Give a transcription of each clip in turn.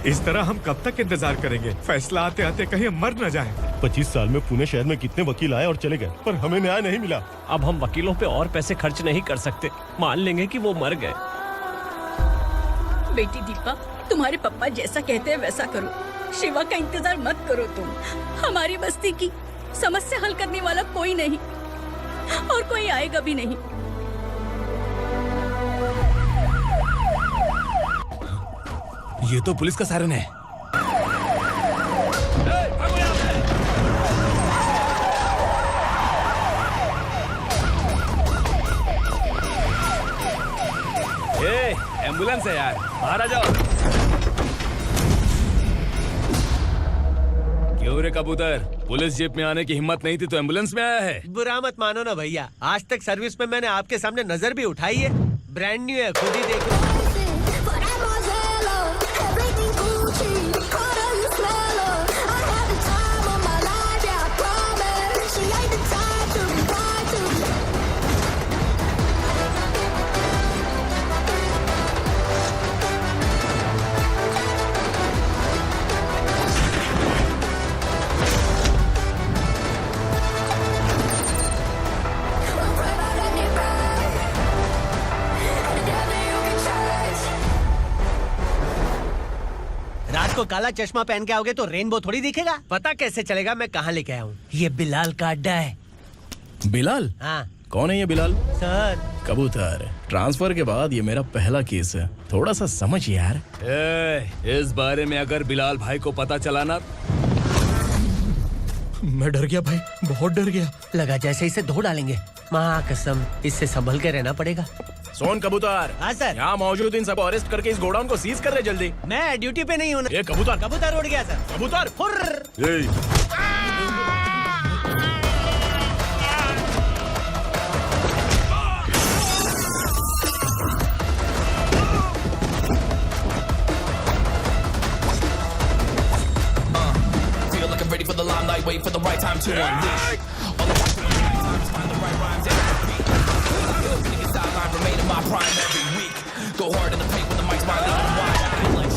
इस तरह हम कब तक इंतजार करेंगे? फैसला आते आते कहीं हम मर न जाएं। 25 साल में पुणे शहर में कितने वकील आए और चले गए, पर हमें न्याय नहीं मिला। अब हम वकीलों पे और पैसे खर्च नहीं कर सकते। मान लेंगे कि वो मर गए। बेटी दीपा, तुम्हारे पापा जैसा कहते हैं वैसा करो। शिवा का इंतजार मत करो तुम। हमारी बस्ती की समस्या हल करने वाला कोई नहीं और कोई आएगा भी नहीं। ये तो पुलिस का सायरन है। एम्बुलेंस है यार, बाहर आ जाओ। क्यों रे कबूतर, पुलिस जीप में आने की हिम्मत नहीं थी तो एम्बुलेंस में आया है? बुरा मत मानो ना भैया, आज तक सर्विस में मैंने आपके सामने नजर भी उठाई है। ब्रांड न्यू है, खुद ही देखो। रात को काला चश्मा पहन के आओगे तो रेनबो थोड़ी दिखेगा। पता कैसे चलेगा मैं कहाँ लेके आया हूँ? ये बिलाल का अड्डा है। बिलाल? हाँ। कौन है ये बिलाल? सर कबूतर, ट्रांसफर के बाद ये मेरा पहला केस है, थोड़ा सा समझ यार। इस बारे में अगर बिलाल भाई को पता चला ना। मैं डर गया भाई, बहुत डर गया। लगा जैसे इसे धो डालेंगे। माँ कसम, इससे संभल के रहना पड़ेगा। सोन कबूतर। हाँ सर। यहाँ मौजूद इन सबको अरेस्ट करके इस गोडाउन को सीज कर रहे जल्दी। मैं ड्यूटी पे नहीं हूँ। ये कबूतर। कबूतर उड़ गया सर। कबूतर ready for the limelight, wait for the right time to unleash. All the time to find the right rhymes every beat. Niggas sideline remain in my prime every week. Go hard in the paint when the mic's wide and wide. I feel like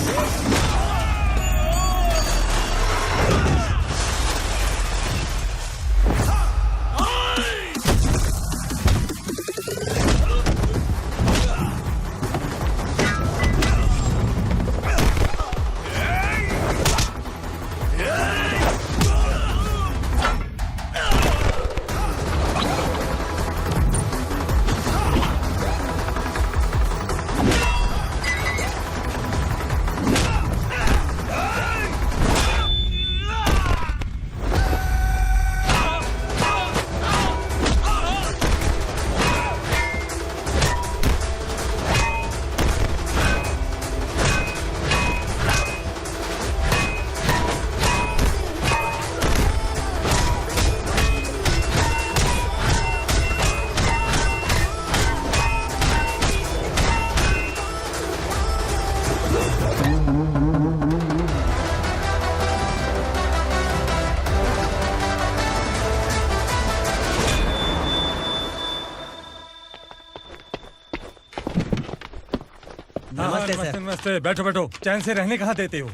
नमस्ते sir. नमस्ते। बैठो बैठो, चैन से रहने कहाँ देते हो?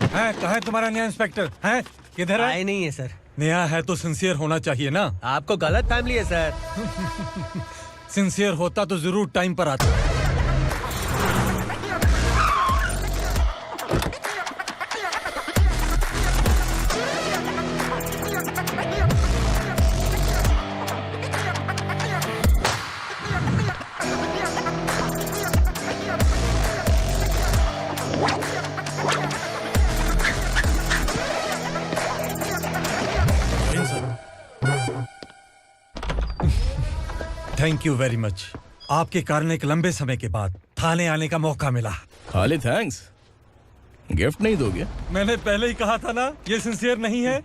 हैं, कहाँ है तुम्हारा नया इंस्पेक्टर? हैं, किधर है? आए नहीं है सर। नया है तो सिंसियर होना चाहिए ना। आपको गलत फैमिली है सर। सिंसियर होता तो जरूर टाइम पर आता। Thank you very much. आपके कारण एक लंबे समय के बाद थाने आने का मौका मिला। खाली थैंक्स, गिफ्ट नहीं दोगे? मैंने पहले ही कहा था ना, ये सिंसियर नहीं है।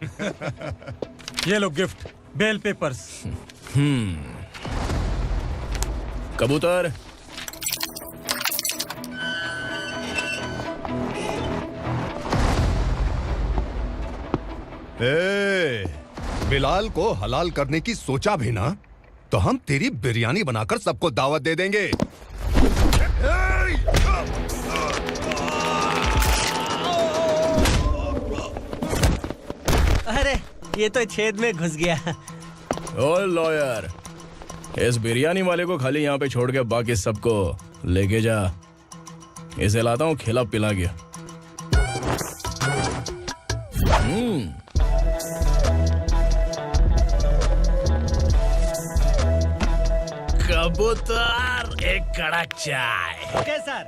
ये लो गिफ्ट, बेल पेपर्स। कबूतर। बिलाल को हलाल करने की सोचा भी ना, तो हम तेरी बिरयानी बनाकर सबको दावत दे देंगे। अरे ये तो छेद में घुस गया। ओ लॉयर, इस बिरयानी वाले को खाली यहाँ पे छोड़ के बाकी सबको लेके जा। इसे लाता हूँ खिला पिला गया। कबूतर, एक कड़क चाय। Okay sir.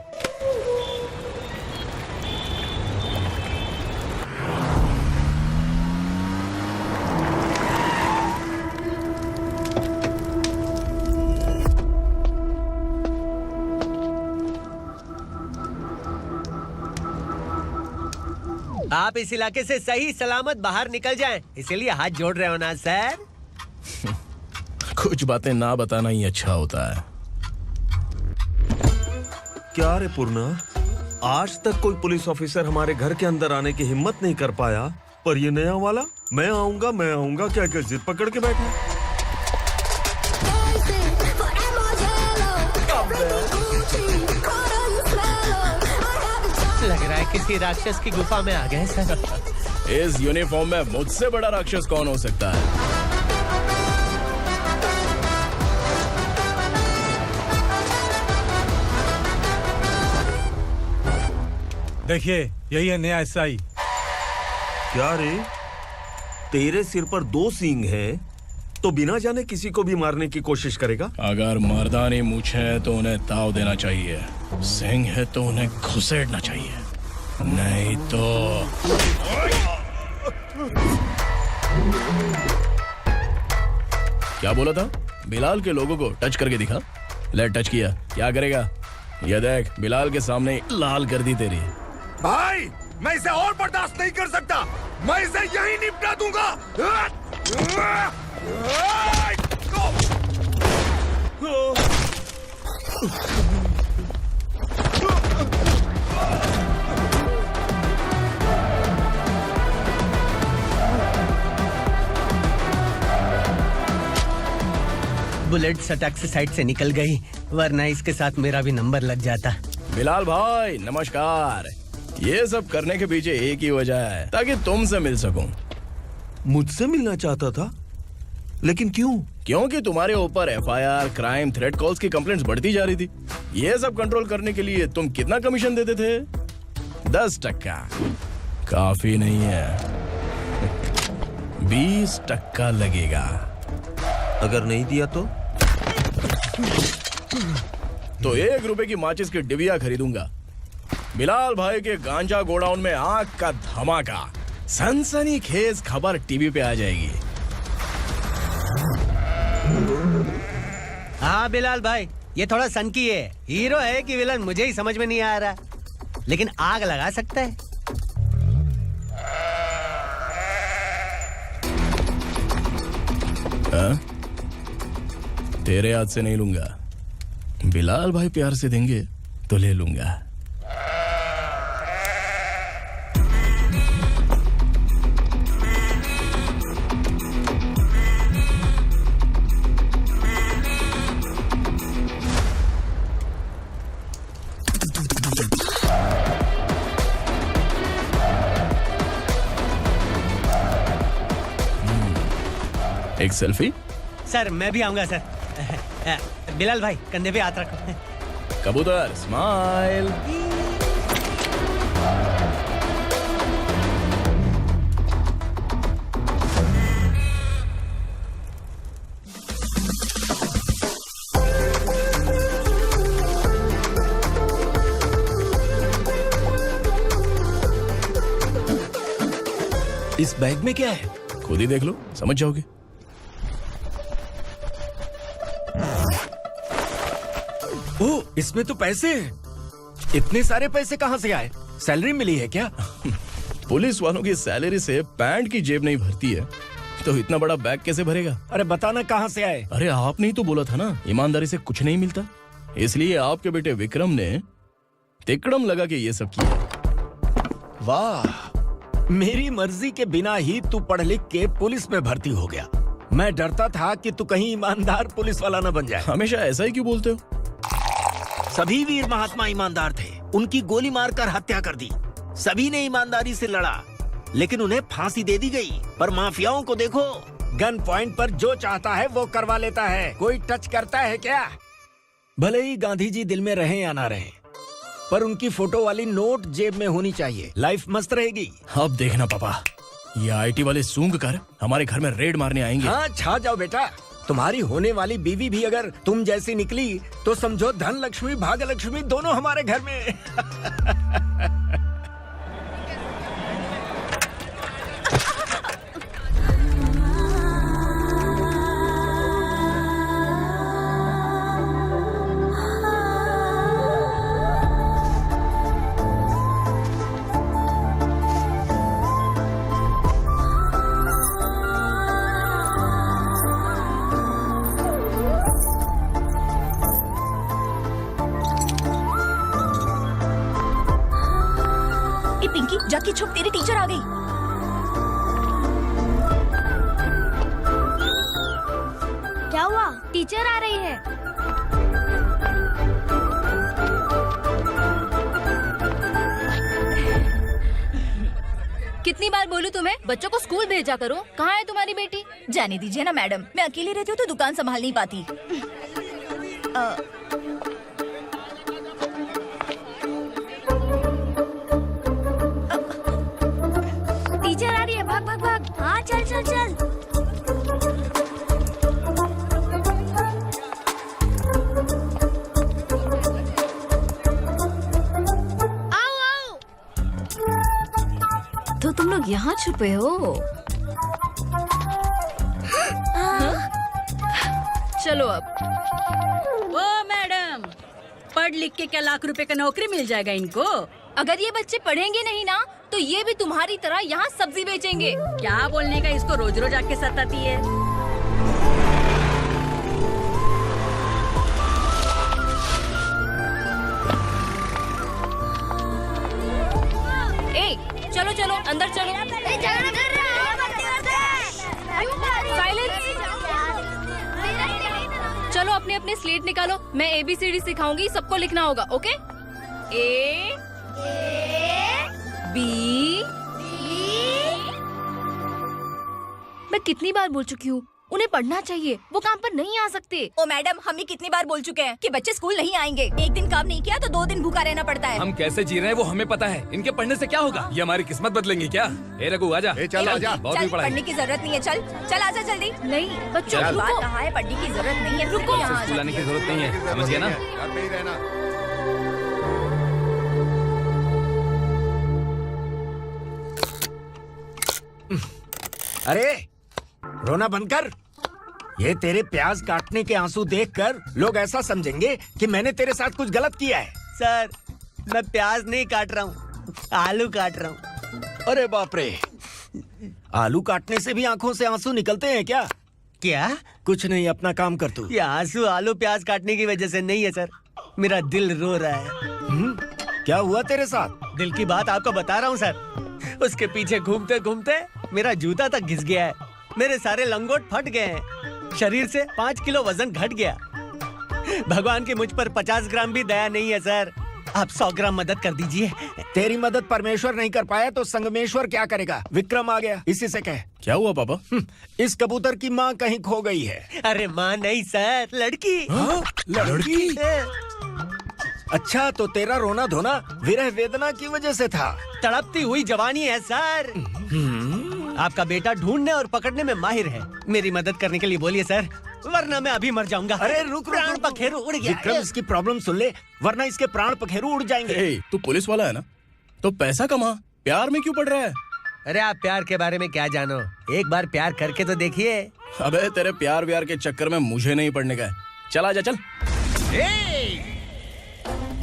आप इस इलाके से सही सलामत बाहर निकल जाएं, इसीलिए हाथ जोड़ रहे हो ना सर? कुछ बातें ना बताना ही अच्छा होता है। क्या रे पूर्णा, आज तक कोई पुलिस ऑफिसर हमारे घर के अंदर आने की हिम्मत नहीं कर पाया, पर ये नया वाला मैं आऊंगा क्या क्या जिद पकड़ के बैठा। लग रहा है किसी राक्षस की गुफा में आ गए सर। इस यूनिफॉर्म में मुझसे बड़ा राक्षस कौन हो सकता है? देखिए, यही है नया एसआई। क्या रे, तेरे सिर पर 2 सींग हैं, तो बिना जाने किसी को भी मारने की कोशिश करेगा? अगर मर्दानी मूंछ है तो उन्हें ताव देना चाहिए, सिंह है तो उन्हें घुसेड़ना चाहिए, नहीं तो। क्या बोला था? बिलाल के लोगों को टच करके दिखा। ले टच किया, क्या करेगा? ये देख, बिलाल के सामने लाल कर दी तेरी। भाई, मैं इसे और बर्दाश्त नहीं कर सकता, मैं इसे यहीं निपटा दूंगा। बुलेट सटक से साइड से निकल गई, वरना इसके साथ मेरा भी नंबर लग जाता। बिलाल भाई नमस्कार। ये सब करने के पीछे एक ही वजह है, ताकि तुमसे मिल सकूं। मुझसे मिलना चाहता था, लेकिन क्यों? क्योंकि तुम्हारे ऊपर एफआईआर, क्राइम, थ्रेट कॉल्स की कंप्लेंट्स बढ़ती जा रही थी। ये सब कंट्रोल करने के लिए तुम कितना कमीशन देते थे? 10%। काफी नहीं है, 20% लगेगा। अगर नहीं दिया तो 1 रुपए की माचिस की डिबिया खरीदूंगा। बिलाल भाई के गांजा गोडाउन में आग का धमाका, सनसनीखेज खबर टीवी पे आ जाएगी। हाँ बिलाल भाई, ये थोड़ा सनकी है। हीरो है कि विलन मुझे ही समझ में नहीं आ रहा, लेकिन आग लगा सकता है। तेरे हाथ से नहीं लूंगा, बिलाल भाई प्यार से देंगे तो ले लूंगा। एक सेल्फी? सर मैं भी आऊंगा सर। बिलाल भाई कंधे पे हाथ रखो। कबूतर स्माइल। इस बैग में क्या है? खुद ही देख लो, समझ जाओगे। ओह, इसमें तो पैसे हैं। इतने सारे पैसे कहाँ से आए? सैलरी मिली है क्या? पुलिस वालों की सैलरी से पैंट की जेब नहीं भरती है, तो इतना बड़ा बैग कैसे भरेगा? अरे बताना कहाँ से आए? अरे आपने ही तो बोला था ना, ईमानदारी से कुछ नहीं मिलता। इसलिए आपके बेटे विक्रम ने तिकड़म लगा के ये सब किया। वाह, मेरी मर्जी के बिना ही तू पढ़ लिख के पुलिस में भर्ती हो गया। मैं डरता था कि तू कहीं ईमानदार पुलिस वाला न बन जाए। हमेशा ऐसा ही क्यों बोलते हो? सभी वीर महात्मा ईमानदार थे, उनकी गोली मारकर हत्या कर दी। सभी ने ईमानदारी से लड़ा, लेकिन उन्हें फांसी दे दी गई। पर माफियाओं को देखो, गन पॉइंट पर जो चाहता है वो करवा लेता है। कोई टच करता है क्या? भले ही गांधी जी दिल में रहे या ना रहे, पर उनकी फोटो वाली नोट जेब में होनी चाहिए। लाइफ मस्त रहेगी। अब देखना पापा, ये आईटी वाले सूंघ कर हमारे घर में रेड मारने आएंगे। हाँ, छा जाओ बेटा। तुम्हारी होने वाली बीवी भी अगर तुम जैसी निकली तो समझो धन लक्ष्मी भाग्य लक्ष्मी दोनों हमारे घर में। पिंकी, जाके छुप, तेरी टीचर आ गई। क्या हुआ? टीचर आ रही है। कितनी बार बोलूं तुम्हें, बच्चों को स्कूल भेजा करो। कहाँ है तुम्हारी बेटी? जाने दीजिए ना मैडम, मैं अकेली रहती हूँ तो दुकान संभाल नहीं पाती। टीचर आ रही है, भाग भाग भाग। हाँ चल चल चल। आओ आओ। तो तुम लोग यहाँ छुपे हो? चलो अब। ओ मैडम, पढ़ लिख के क्या लाख रुपए का नौकरी मिल जाएगा इनको? अगर ये बच्चे पढ़ेंगे नहीं ना, तो ये भी तुम्हारी तरह यहाँ सब्जी बेचेंगे। क्या बोलने का, इसको रोज रोज आके सताती है। ए, चलो चलो अंदर चलो। साइलेंस। चलो अपने अपने स्लेट निकालो, मैं ABCD सिखाऊंगी, सबको लिखना होगा। ओके? A B। मैं कितनी बार बोल चुकी हूँ, उन्हें पढ़ना चाहिए, वो काम पर नहीं आ सकते। ओ मैडम, हम ही कितनी बार बोल चुके हैं कि बच्चे स्कूल नहीं आएंगे। एक दिन काम नहीं किया तो 2 दिन भूखा रहना पड़ता है। हम कैसे जी रहे हैं वो हमें पता है, इनके पढ़ने से क्या होगा? ये हमारी किस्मत बदलेंगे क्या? ए रघु आजा। चल आजा। बहुत भी पढ़ाई। पढ़ने की जरूरत नहीं है, चल चल आजा जल्दी। नहीं बच्चों, बात कहा है, पढ़ने की जरूरत नहीं है, रुको। स्कूल आने की जरूरत नहीं है, समझ गया ना? घर में ही रहना। अरे रोना बंद कर। ये तेरे प्याज काटने के आंसू देखकर लोग ऐसा समझेंगे कि मैंने तेरे साथ कुछ गलत किया है। सर मैं प्याज नहीं काट रहा हूँ, आलू काट रहा हूँ। अरे बाप रे, आलू काटने से भी आंखों से आंसू निकलते हैं क्या? क्या? कुछ नहीं, अपना काम कर तू। ये आंसू आलू प्याज काटने की वजह से नहीं है सर, मेरा दिल रो रहा है। क्या हुआ तेरे साथ? दिल की बात आपको बता रहा हूँ सर। उसके पीछे घूमते घूमते मेरा जूता तक घिस गया है, मेरे सारे लंगोट फट गए हैं, शरीर से 5 किलो वजन घट गया। भगवान की मुझ पर 50 ग्राम भी दया नहीं है सर, आप 100 ग्राम मदद कर दीजिए। तेरी मदद परमेश्वर नहीं कर पाया तो संगमेश्वर क्या करेगा? विक्रम आ गया, इसी से कह। क्या हुआ पापा? इस कबूतर की माँ कहीं खो गई है। अरे माँ नहीं सर, लड़की। लड़की? अच्छा, तो तेरा रोना धोना विरह वेदना की वजह से था। तड़पती हुई जवानी है सर। आपका बेटा ढूंढने और पकड़ने में माहिर है। मेरी मदद करने के लिए बोलिए सर, वरना मैं अभी मर जाऊंगा। अरे रुक प्राण पखेरु उड़ गया। विक्रम, इसकी प्रॉब्लम सुन ले, वरना इसके प्राण पखेरु उड़ जाएंगे। ए, तू पुलिस वाला है ना, तो पैसा कमा, प्यार में क्यों पड़ रहा है? अरे आप प्यार के बारे में क्या जानो, एक बार प्यार करके तो देखिए। अबे तेरे प्यार व्यार के चक्कर में मुझे नहीं पड़ने का है। चला जा चल।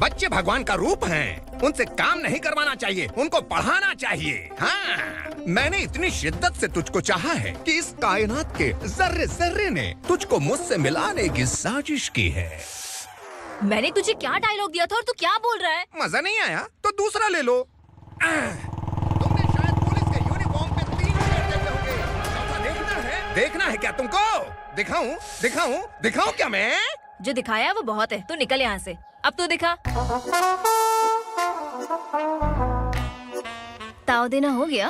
बच्चे भगवान का रूप हैं, उनसे काम नहीं करवाना चाहिए, उनको पढ़ाना चाहिए। हाँ, मैंने इतनी शिद्दत से तुझको चाहा है कि इस कायनात के जर्रे जर्रे ने तुझको मुझसे मिलाने की साजिश की है। मैंने तुझे क्या डायलॉग दिया था और तू क्या बोल रहा है? मजा नहीं आया तो दूसरा ले लो। तुमने शायद पुलिस के यूनिफॉर्म पे 3 मिनट देखे होंगे। देखना है क्या तुमको? दिखाऊं दिखाऊं दिखाऊं क्या मैं? जो दिखाया वो बहुत है, तू निकल यहाँ से। अब तो दिखा। ताव देना हो गया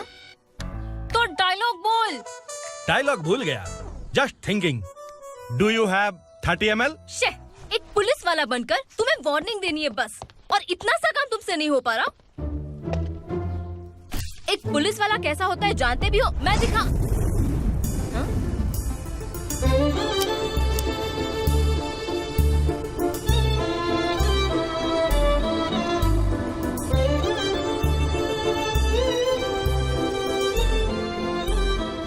तो डायलॉग बोल। डायलॉग भूल गया। Just thinking, do you have 30 ml? शे, एक पुलिस वाला बनकर तुम्हें वार्निंग देनी है बस, और इतना सा काम तुमसे नहीं हो पा रहा। एक पुलिस वाला कैसा होता है जानते भी हो? मैं दिखा।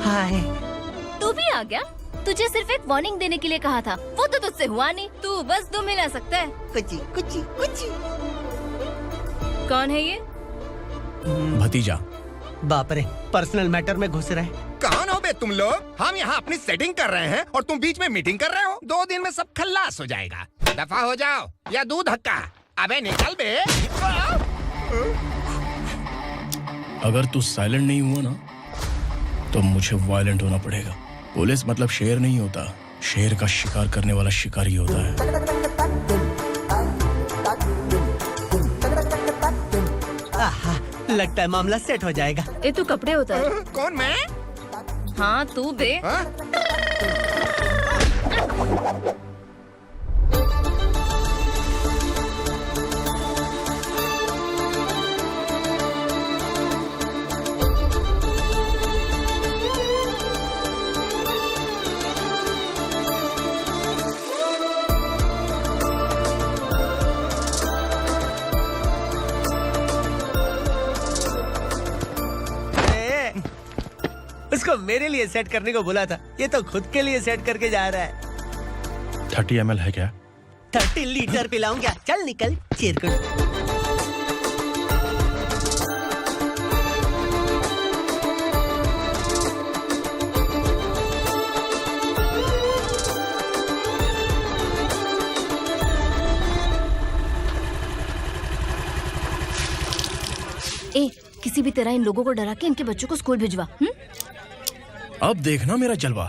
हाय, तू भी आ गया? तुझे सिर्फ एक वार्निंग देने के लिए कहा था, वो तो तुझसे हुआ नहीं। तू बस दम हिला सकता है। कुची कुची कुची। कौन है ये? भतीजा। बाप रे, पर्सनल मैटर में घुस रहे। कौन हो बे तुम लोग? हम यहाँ अपनी सेटिंग कर रहे हैं और तुम बीच में मीटिंग कर रहे हो। 2 दिन में सब खल्लास हो जाएगा। दफा हो जाओ या दूध धक्का। अबे निकल बे। अगर तू साइलेंट नहीं हुआ ना तो मुझे वायलेंट होना पड़ेगा। पुलिस मतलब शेर नहीं होता, शेर का शिकार करने वाला शिकारी होता है। आहा, लगता है मामला सेट हो जाएगा। ये तू कपड़े उतार। कौन मैं? हाँ तू बे। उसको मेरे लिए सेट करने को बोला था, ये तो खुद के लिए सेट करके जा रहा है। 30 ml है क्या? 30 लीटर पिलाऊं क्या? चल निकल चिरकुट। ए, किसी भी तरह इन लोगों को डरा के इनके बच्चों को स्कूल भिजवा। अब देखना मेरा जलवा।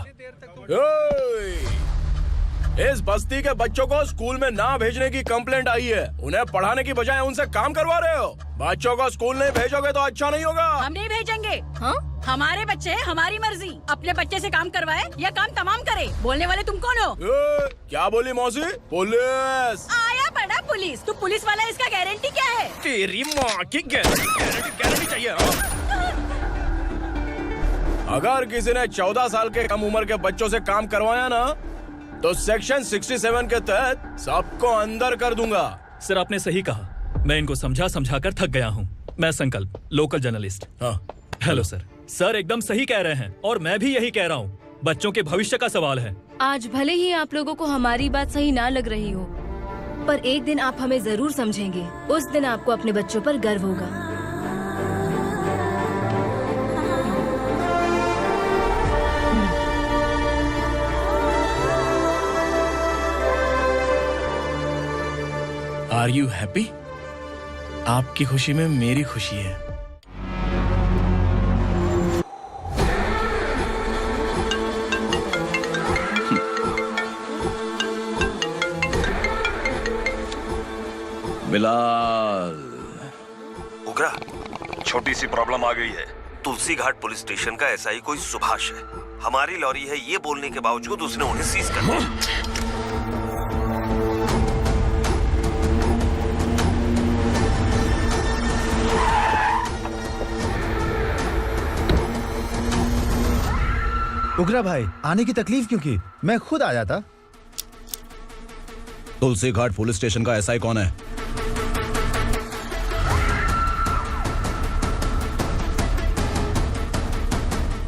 इस बस्ती के बच्चों को स्कूल में ना भेजने की कंप्लेंट आई है। उन्हें पढ़ाने की बजाय उनसे काम करवा रहे हो। बच्चों को स्कूल नहीं भेजोगे तो अच्छा नहीं होगा। हम नहीं भेजेंगे। हाँ? हमारे बच्चे हैं, हमारी मर्जी। अपने बच्चे से काम करवाए या काम तमाम करे। बोलने वाले तुम कौन हो? क्या बोली मौसी? पुलिस आया बड़ा पुलिस। तू पुलिस वाला, इसका गारंटी क्या है? तेरी माँ की गारंटी चाहिए। अगर किसी ने 14 साल के कम उम्र के बच्चों से काम करवाया ना तो सेक्शन 67 के तहत सबको अंदर कर दूंगा। सर आपने सही कहा, मैं इनको समझा कर थक गया हूँ। मैं संकल्प, लोकल जर्नलिस्ट। हाँ। Hello sir. सर एकदम सही कह रहे हैं और मैं भी यही कह रहा हूँ। बच्चों के भविष्य का सवाल है। आज भले ही आप लोगों को हमारी बात सही ना लग रही हो, पर एक दिन आप हमें जरूर समझेंगे। उस दिन आपको अपने बच्चों पर गर्व होगा। Are you happy? आपकी खुशी में मेरी खुशी है। बिलाल, उगरा, छोटी सी प्रॉब्लम आ गई है। तुलसी घाट पुलिस स्टेशन का एसआई कोई सुभाष है। हमारी लॉरी है ये बोलने के बावजूद उसने उन्हें सीज कर दिया। उगरा भाई, आने की तकलीफ क्यों की? मैं खुद आ जाता। तुलसी घाट पुलिस स्टेशन का एसआई कौन है?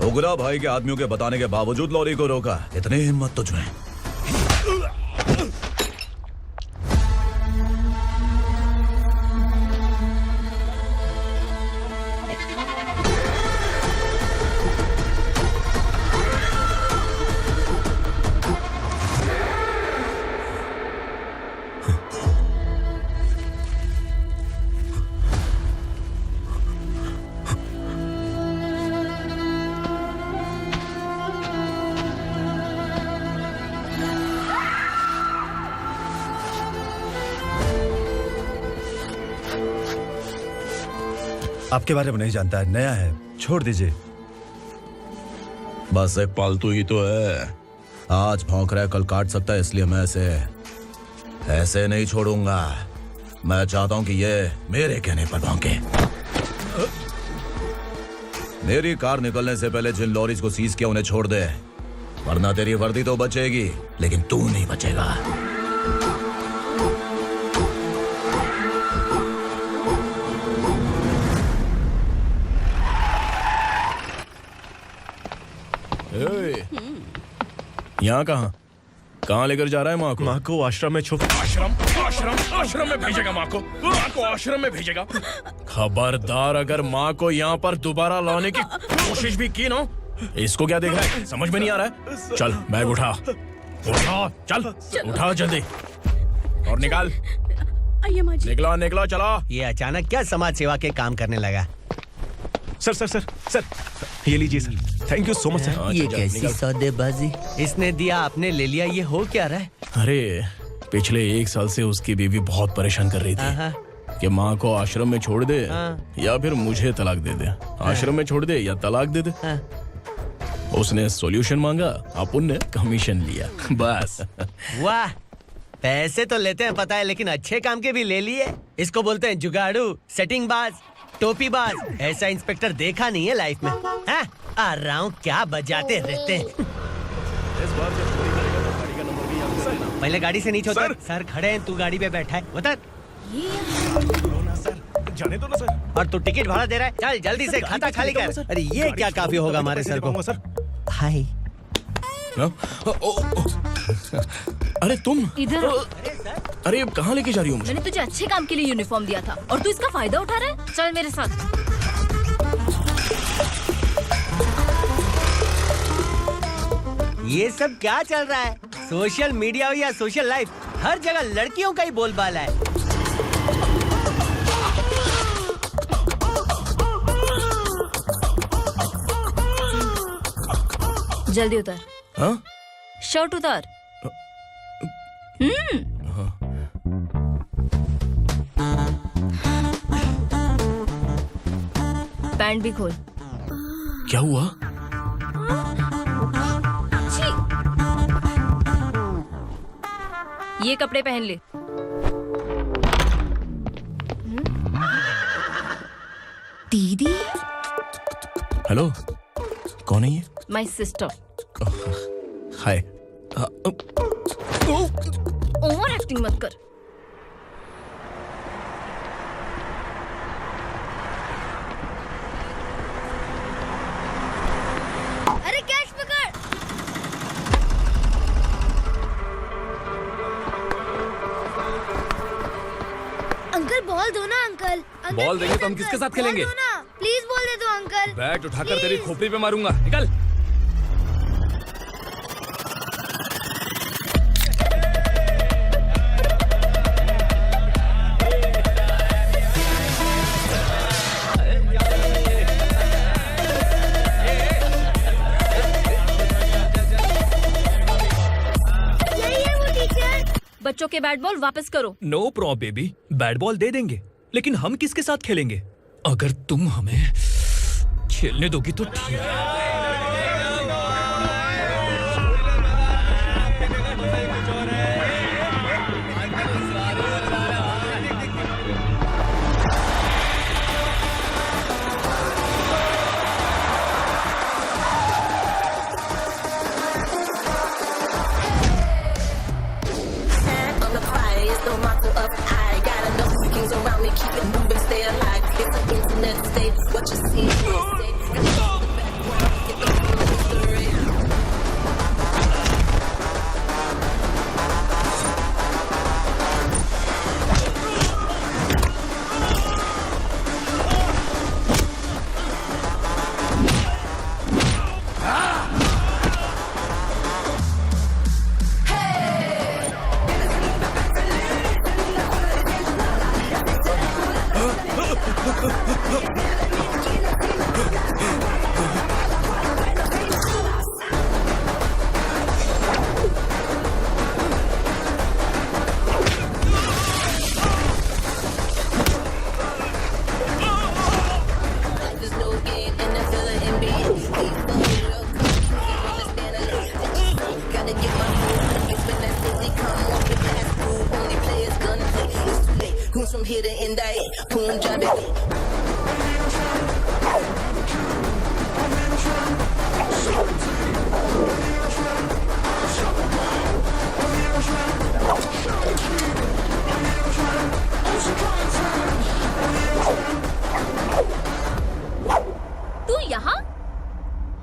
उगरा भाई के आदमियों के बताने के बावजूद लॉरी को रोका। इतनी हिम्मत तुझमें? आपके बारे में नहीं जानता है, नया है, छोड़ दीजिए। बस एक पालतू ही तो है। आज भौंक रहा है, कल काट सकता है, इसलिए मैं ऐसे नहीं छोड़ूंगा। मैं चाहता हूं कि ये मेरे कहने पर भौंके। मेरी कार निकलने से पहले जिन लॉरीज को सीज किया उन्हें छोड़ दे, वरना तेरी वर्दी तो बचेगी लेकिन तू नहीं बचेगा। यहाँ कहाँ लेकर जा रहा है माँ को? माँ को आश्रम में छुप। आश्रम में भेजेगा माँ को? माँ को आश्रम में भेजेगा? खबरदार, अगर माँ को यहाँ पर दोबारा लाने की कोशिश भी की ना, इसको क्या देख रहा है? समझ में नहीं आ रहा है? चल बैग उठा, चल उठा जल्दी और निकाल। निकला चला। ये अचानक क्या समाज सेवा के काम करने लगा? सर, ये लीजिए sir. Thank you so much sir. ये कैसी सौदेबाजी? इसने दिया, आपने ले लिया, ये हो क्या रहा है? अरे पिछले 1 साल से उसकी बीवी बहुत परेशान कर रही थी कि माँ को आश्रम में छोड़ दे या फिर मुझे तलाक दे दे। आश्रम में छोड़ दे या तलाक दे दे। उसने सॉल्यूशन मांगा, अपन ने कमीशन लिया, बस। वाह, पैसे तो लेते हैं पता है, लेकिन अच्छे काम के भी ले लिए। इसको बोलते हैं जुगाड़ू, सेटिंग बाज, टोपी बाज। ऐसा इंस्पेक्टर देखा नहीं है लाइफ में। हाँ? आ रहा हूँ, क्या बजाते रहते हैं। पहले गाड़ी से नीचे उतर। सर खड़े हैं, तू गाड़ी पे बैठा है, उतर। जाने दो ना सर। और तू टिकट भाड़ा दे रहा है, चल जल्दी से खाता खाली कर। अरे ये क्या काफी होगा हमारे सर को। हाय। अरे तुम इधर। अरे अब कहाँ लेके जा रही हो मुझे? मैंने तुझे अच्छे काम के लिए यूनिफॉर्म दिया था और तू इसका फायदा उठा रहा है। चल मेरे साथ। ये सब क्या चल रहा है? सोशल मीडिया हो या सोशल लाइफ, हर जगह लड़कियों का ही बोलबाला है। जल्दी उतर। हाँ? शर्ट उतार। पैंट भी खोल। क्या हुआ? ये कपड़े पहन ले। दीदी। हेलो, कौन है ये? My sister. Hi. Over acting मत कर। अरे कैश पकड़। अंकल बॉल दो ना अंकल। बॉल देंगे तो हम किसके साथ खेलेंगे? प्लीज बॉल दे दो अंकल। बैट उठाकर तेरी खोपड़ी पे मारूंगा, निकल। बच्चों के बैट बॉल वापस करो। No problem baby, bat ball दे देंगे, लेकिन हम किसके साथ खेलेंगे? अगर तुम हमें खेलने दोगी तो ठीक है।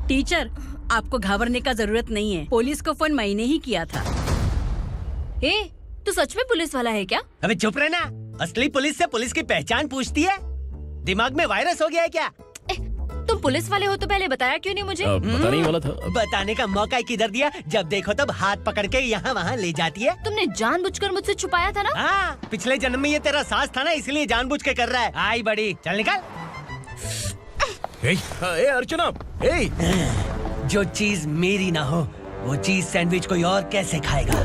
टीचर, आपको घबराने का जरूरत नहीं है। पुलिस को फोन मैंने ही किया था। ए, तू सच में पुलिस वाला है क्या? अबे चुप रहना। असली पुलिस से पुलिस की पहचान पूछती है? दिमाग में वायरस हो गया है क्या? तुम पुलिस वाले हो तो पहले बताया क्यों नहीं मुझे? बताने ही वाला था। बताने का मौका किधर दिया? जब देखो तब हाथ पकड़ के यहाँ वहाँ ले जाती है। तुमने जानबूझकर मुझसे छुपाया था ना? हाँ, पिछले जन्म में ये तेरा सास था ना, इसलिए जानबूझ के कर रहा है। आई बड़ी, चल निकल। ए अर्चना, जो चीज मेरी ना हो वो चीज सैंडविच कोई और कैसे खाएगा?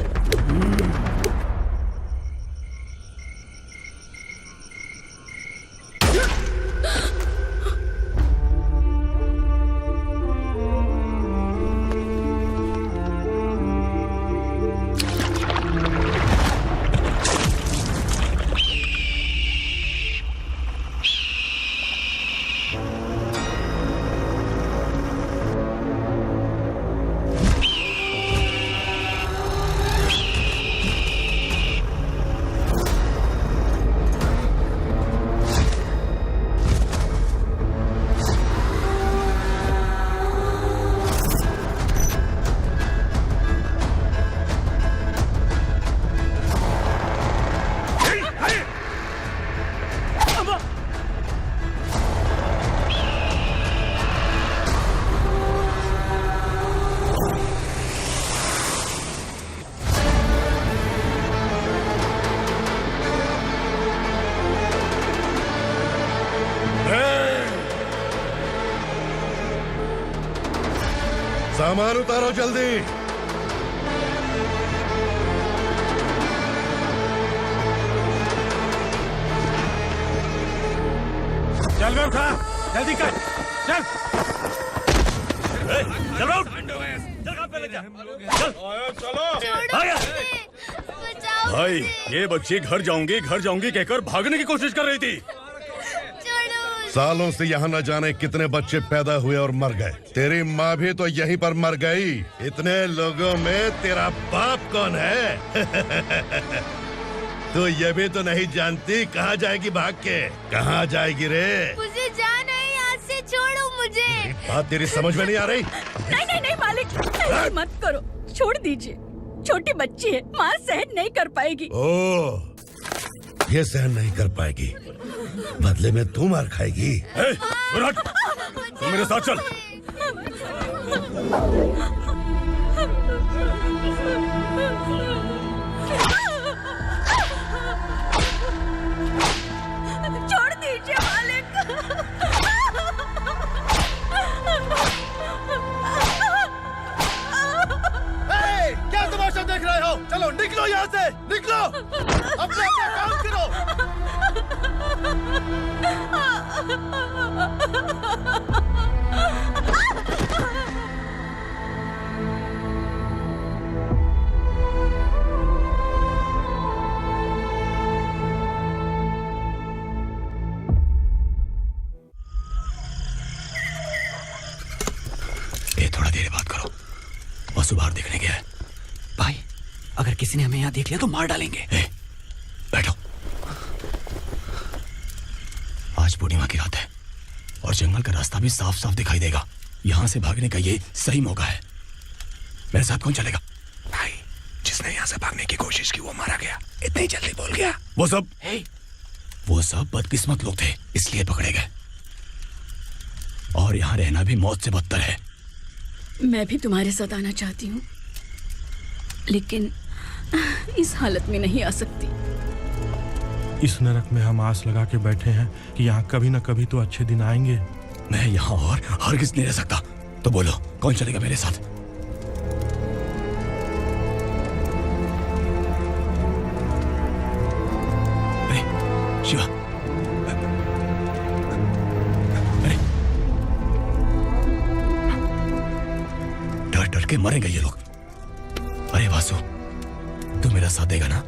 सामान उतारो जल्दी। चल बे उठा, जल्दी कर, चल। चल उठ, चल काम पे लग जा, चलो। भाई, ये बच्ची घर जाऊंगी कहकर भागने की कोशिश कर रही थी। सालों से यहाँ न जाने कितने बच्चे पैदा हुए और मर गए। तेरी माँ भी तो यहीं पर मर गई। इतने लोगों में तेरा बाप कौन है? तो ये भी तो नहीं जानती कहाँ जाएगी भाग के? कहाँ जाएगी रे? मुझे जाना है, यहाँ से छोड़ो मुझे। बात तेरी समझ में नहीं आ रही? नहीं मालिक, ऐसे मत करो, छोड़ दीजिए। छोटी बच्ची है, माँ सहन नहीं कर पाएगी। ओह, ये सहन नहीं कर पाएगी, बदले में तू मार खाएगी। तू मेरे साथ चल। छोड़ दीजिए मालिक। क्या तमाशा देख रहे हो? चलो निकलो यहाँ से, निकलो। अपना काम करो। वासु बाहर देखने गया है। भाई अगर किसी ने हमें यहाँ देख लिया तो मार डालेंगे। बैठो। आज पूर्णिमा की रात है और जंगल का रास्ता भी साफ साफ दिखाई देगा। यहाँ से भागने का ये सही मौका है। मेरे साथ कौन चलेगा? भाई जिसने यहाँ से भागने की कोशिश की वो मारा गया। इतनी जल्दी बोल गया। वो सब बदकिस्मत लोग थे इसलिए पकड़े गए। और यहाँ रहना भी मौत से बदतर है। मैं भी तुम्हारे साथ आना चाहती हूँ, लेकिन इस हालत में नहीं आ सकती। इस नरक में हम आस लगा के बैठे हैं कि यहाँ कभी न कभी तो अच्छे दिन आएंगे। मैं यहाँ और हरगिज़ नहीं रह सकता। तो बोलो कौन चलेगा मेरे साथ? अरे शिवा, अरे डर डर के मरेंगे ये लोग। अरे वासु, तू मेरा साथ देगा ना?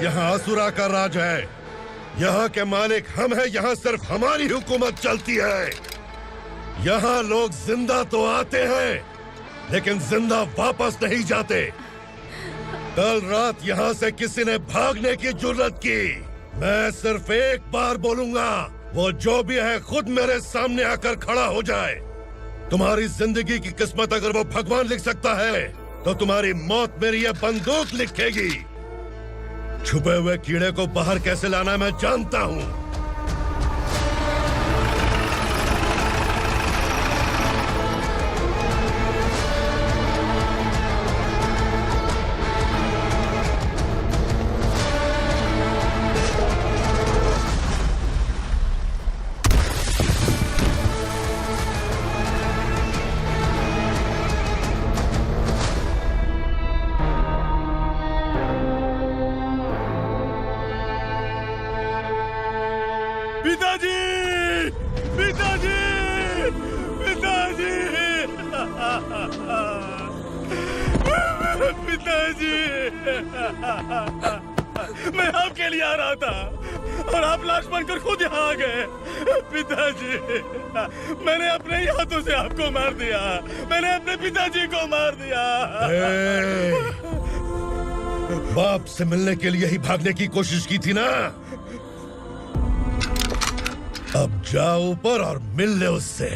यहाँ असुरा का राज है। यहाँ के मालिक हम हैं। यहाँ सिर्फ हमारी हुकूमत चलती है। यहाँ लोग जिंदा तो आते हैं लेकिन जिंदा वापस नहीं जाते। कल रात यहाँ से किसी ने भागने की जुर्रत की, मैं सिर्फ एक बार बोलूंगा, वो जो भी है खुद मेरे सामने आकर खड़ा हो जाए। तुम्हारी जिंदगी की किस्मत अगर वो भगवान लिख सकता है तो तुम्हारी मौत मेरी ये बंदूक लिखेगी। छुपे हुए कीड़े को बाहर कैसे लाना मैं जानता हूँ। मैं आपके लिए आ रहा था और आप लाश बनकर खुद यहाँ आ गए। पिताजी, मैंने अपने ही हाथों से आपको मार दिया। मैंने अपने पिताजी को मार दिया। बाप से मिलने के लिए ही भागने की कोशिश की थी ना? अब जाओ ऊपर और मिल ले उससे।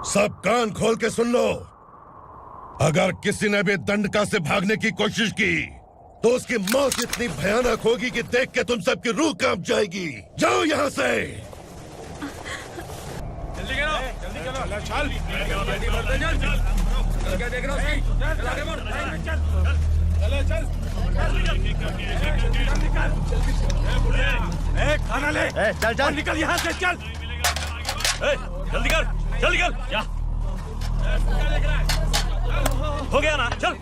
सब कान खोल के सुन लो। अगर किसी ने भी दंडका से भागने की कोशिश की तो उसकी मौत इतनी भयानक होगी कि देख के तुम सबकी रूह कांप जाएगी। जाओ यहाँ से। जल्दी करो। क्या देख रहा हूँ? चल आगे बढ़। चल। खाना ले। चल चल निकल यहाँ से, चल। जल्दी कर, जल्दी कर। क्या हो गया ना? चल।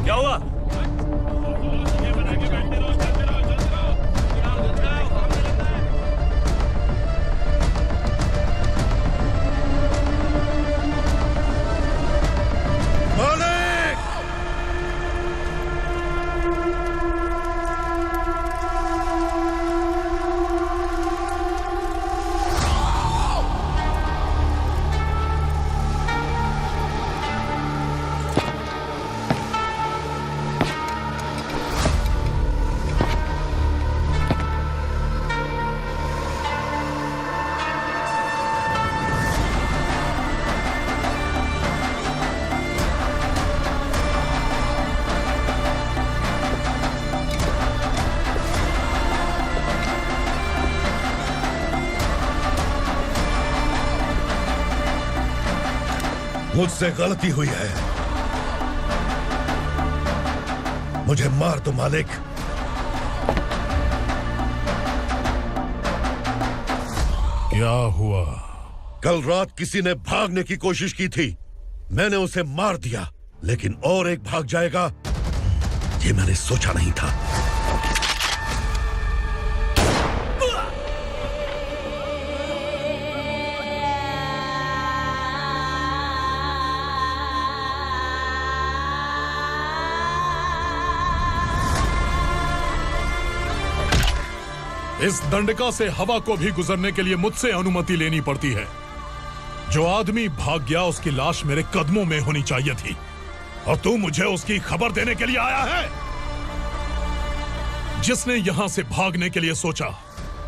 क्या हुआ? मुझसे गलती हुई है, मुझे मार दो मालिक। क्या हुआ? कल रात किसी ने भागने की कोशिश की थी, मैंने उसे मार दिया, लेकिन और एक भाग जाएगा ये मैंने सोचा नहीं था। इस दंडका से हवा को भी गुजरने के लिए मुझसे अनुमति लेनी पड़ती है। जो आदमी भाग गया उसकी लाश मेरे कदमों में होनी चाहिए थी, और तू मुझे उसकी खबर देने के लिए आया है। जिसने यहां से भागने के लिए सोचा,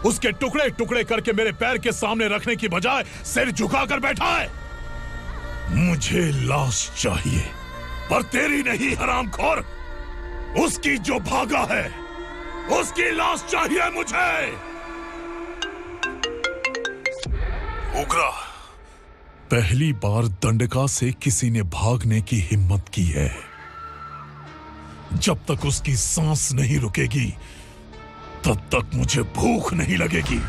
उसके टुकड़े टुकड़े करके मेरे पैर के सामने रखने की बजाय सिर झुकाकर बैठा है। मुझे लाश चाहिए, पर तेरी नहीं हरामखोर, उसकी जो भागा है उसकी लाश चाहिए मुझे। उग्रा, पहली बार दंडका से किसी ने भागने की हिम्मत की है। जब तक उसकी सांस नहीं रुकेगी तब तक मुझे भूख नहीं लगेगी।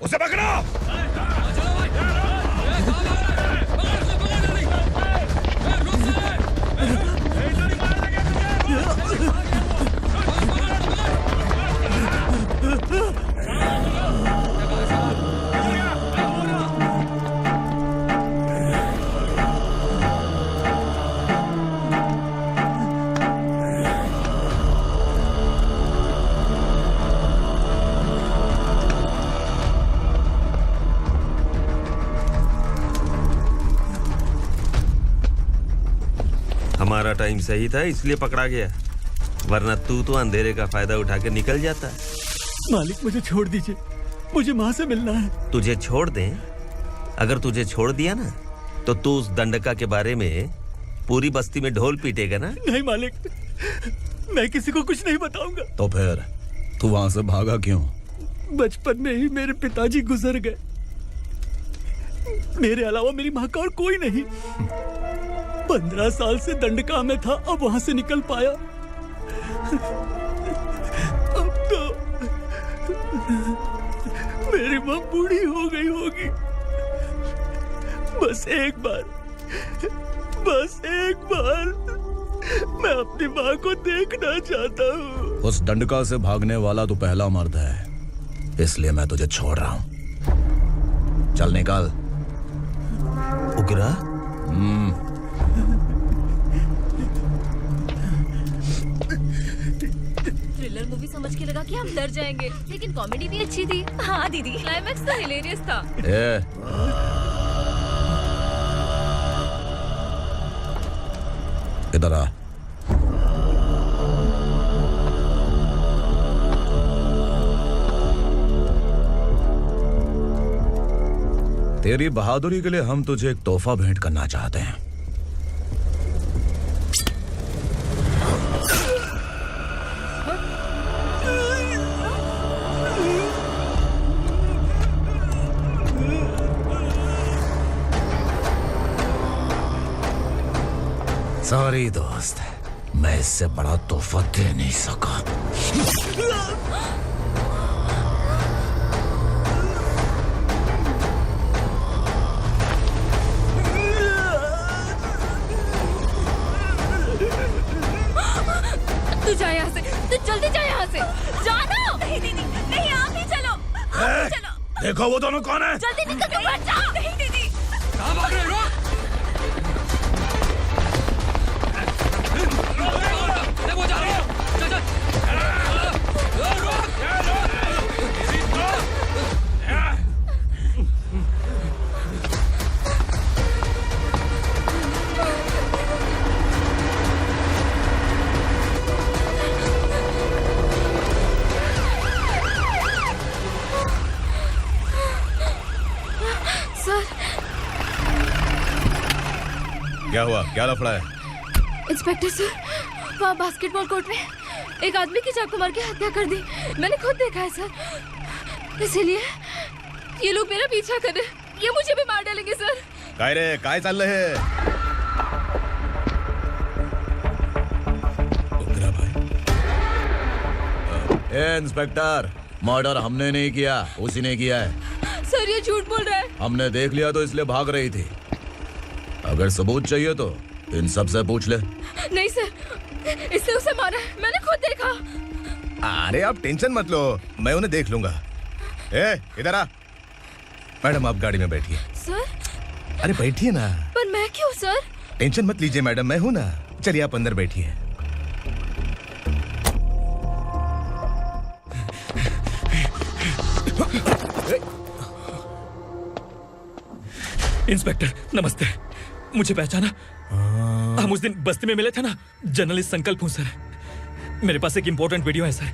उसे पकड़ो। हमारा टाइम सही था इसलिए पकड़ा गया, वरना तू तो अंधेरे का फायदा उठा के निकल जाता। मालिक मुझे छोड़ दीजिए, मुझे माँ से मिलना है। तुझे छोड़ दें? अगर तुझे छोड़ दिया ना तो तू उस दंडका के बारे में पूरी बस्ती में ढोल पीटेगा ना। नहीं मालिक, मैं किसी को कुछ नहीं बताऊंगा। तो फिर तू वहां से भागा क्यों? बचपन में ही मेरे पिताजी गुजर गए, मेरे अलावा मेरी माँ का और कोई नहीं। 15 साल से दंडका में था, अब वहां से निकल पाया। अब तो मेरी माँ बूढ़ी हो गई होगी। बस एक बार मैं अपनी माँ को देखना चाहता हूँ। उस दंडका से भागने वाला तो पहला मर्द है, इसलिए मैं तुझे छोड़ रहा हूँ। चल निकल। उग्रा? मूवी समझ के लगा कि हम डर जाएंगे, लेकिन कॉमेडी भी अच्छी थी। हाँ दीदी, क्लाइमैक्स तो हिलेरियस था। इधर आ। तेरी बहादुरी के लिए हम तुझे एक तोहफा भेंट करना चाहते हैं। सॉरी दोस्त, मैं इससे बड़ा तोहफा दे नहीं सका। तू जा यहाँ से, तू जल्दी जा यहाँ से। जानो। नहीं दीदी, नहीं आप ही चलो, आप ही चलो। देखो वो दोनों कौन है? जल्दी निकल के बैठ जाओ। नहीं दीदी। कहाँ भाग रहे हो? देखो जा रहे हो। चल चल। क्या हुआ? क्या लफड़ा है? इंस्पेक्टर सर, वहाँ बास्केटबॉल कोर्ट में एक आदमी की चाकू मार के हत्या कर दी। मैंने खुद देखा है सर, इसीलिए ये लोग मेरा पीछा कर रहे हैं। ये मुझे भी मार डालेंगे सर। काय रे, काय चाललंय हे? ए इंस्पेक्टर, मर्डर हमने नहीं किया, उसी ने किया है। सर ये झूठ बोल रहा है। हमने देख लिया तो इसलिए भाग रही थी। अगर सबूत चाहिए तो इन सब से पूछ ले। नहीं सर, इसने उसे मारा है, मैंने खुद देखा। अरे आप टेंशन मत लो, मैं उन्हें देख लूंगा। ए इधर आ। मैडम आप गाड़ी में बैठिए। सर। अरे बैठिए ना। पर मैं क्यों सर? टेंशन मत लीजिए मैडम, मैं हूं ना। चलिए आप अंदर बैठिए। इंस्पेक्टर नमस्ते, मुझे पहचाना? हम उस दिन बस्ती में मिले थे ना। जर्नलिस्ट संकल्प हूँ सर। मेरे पास एक इम्पोर्टेंट वीडियो है सर,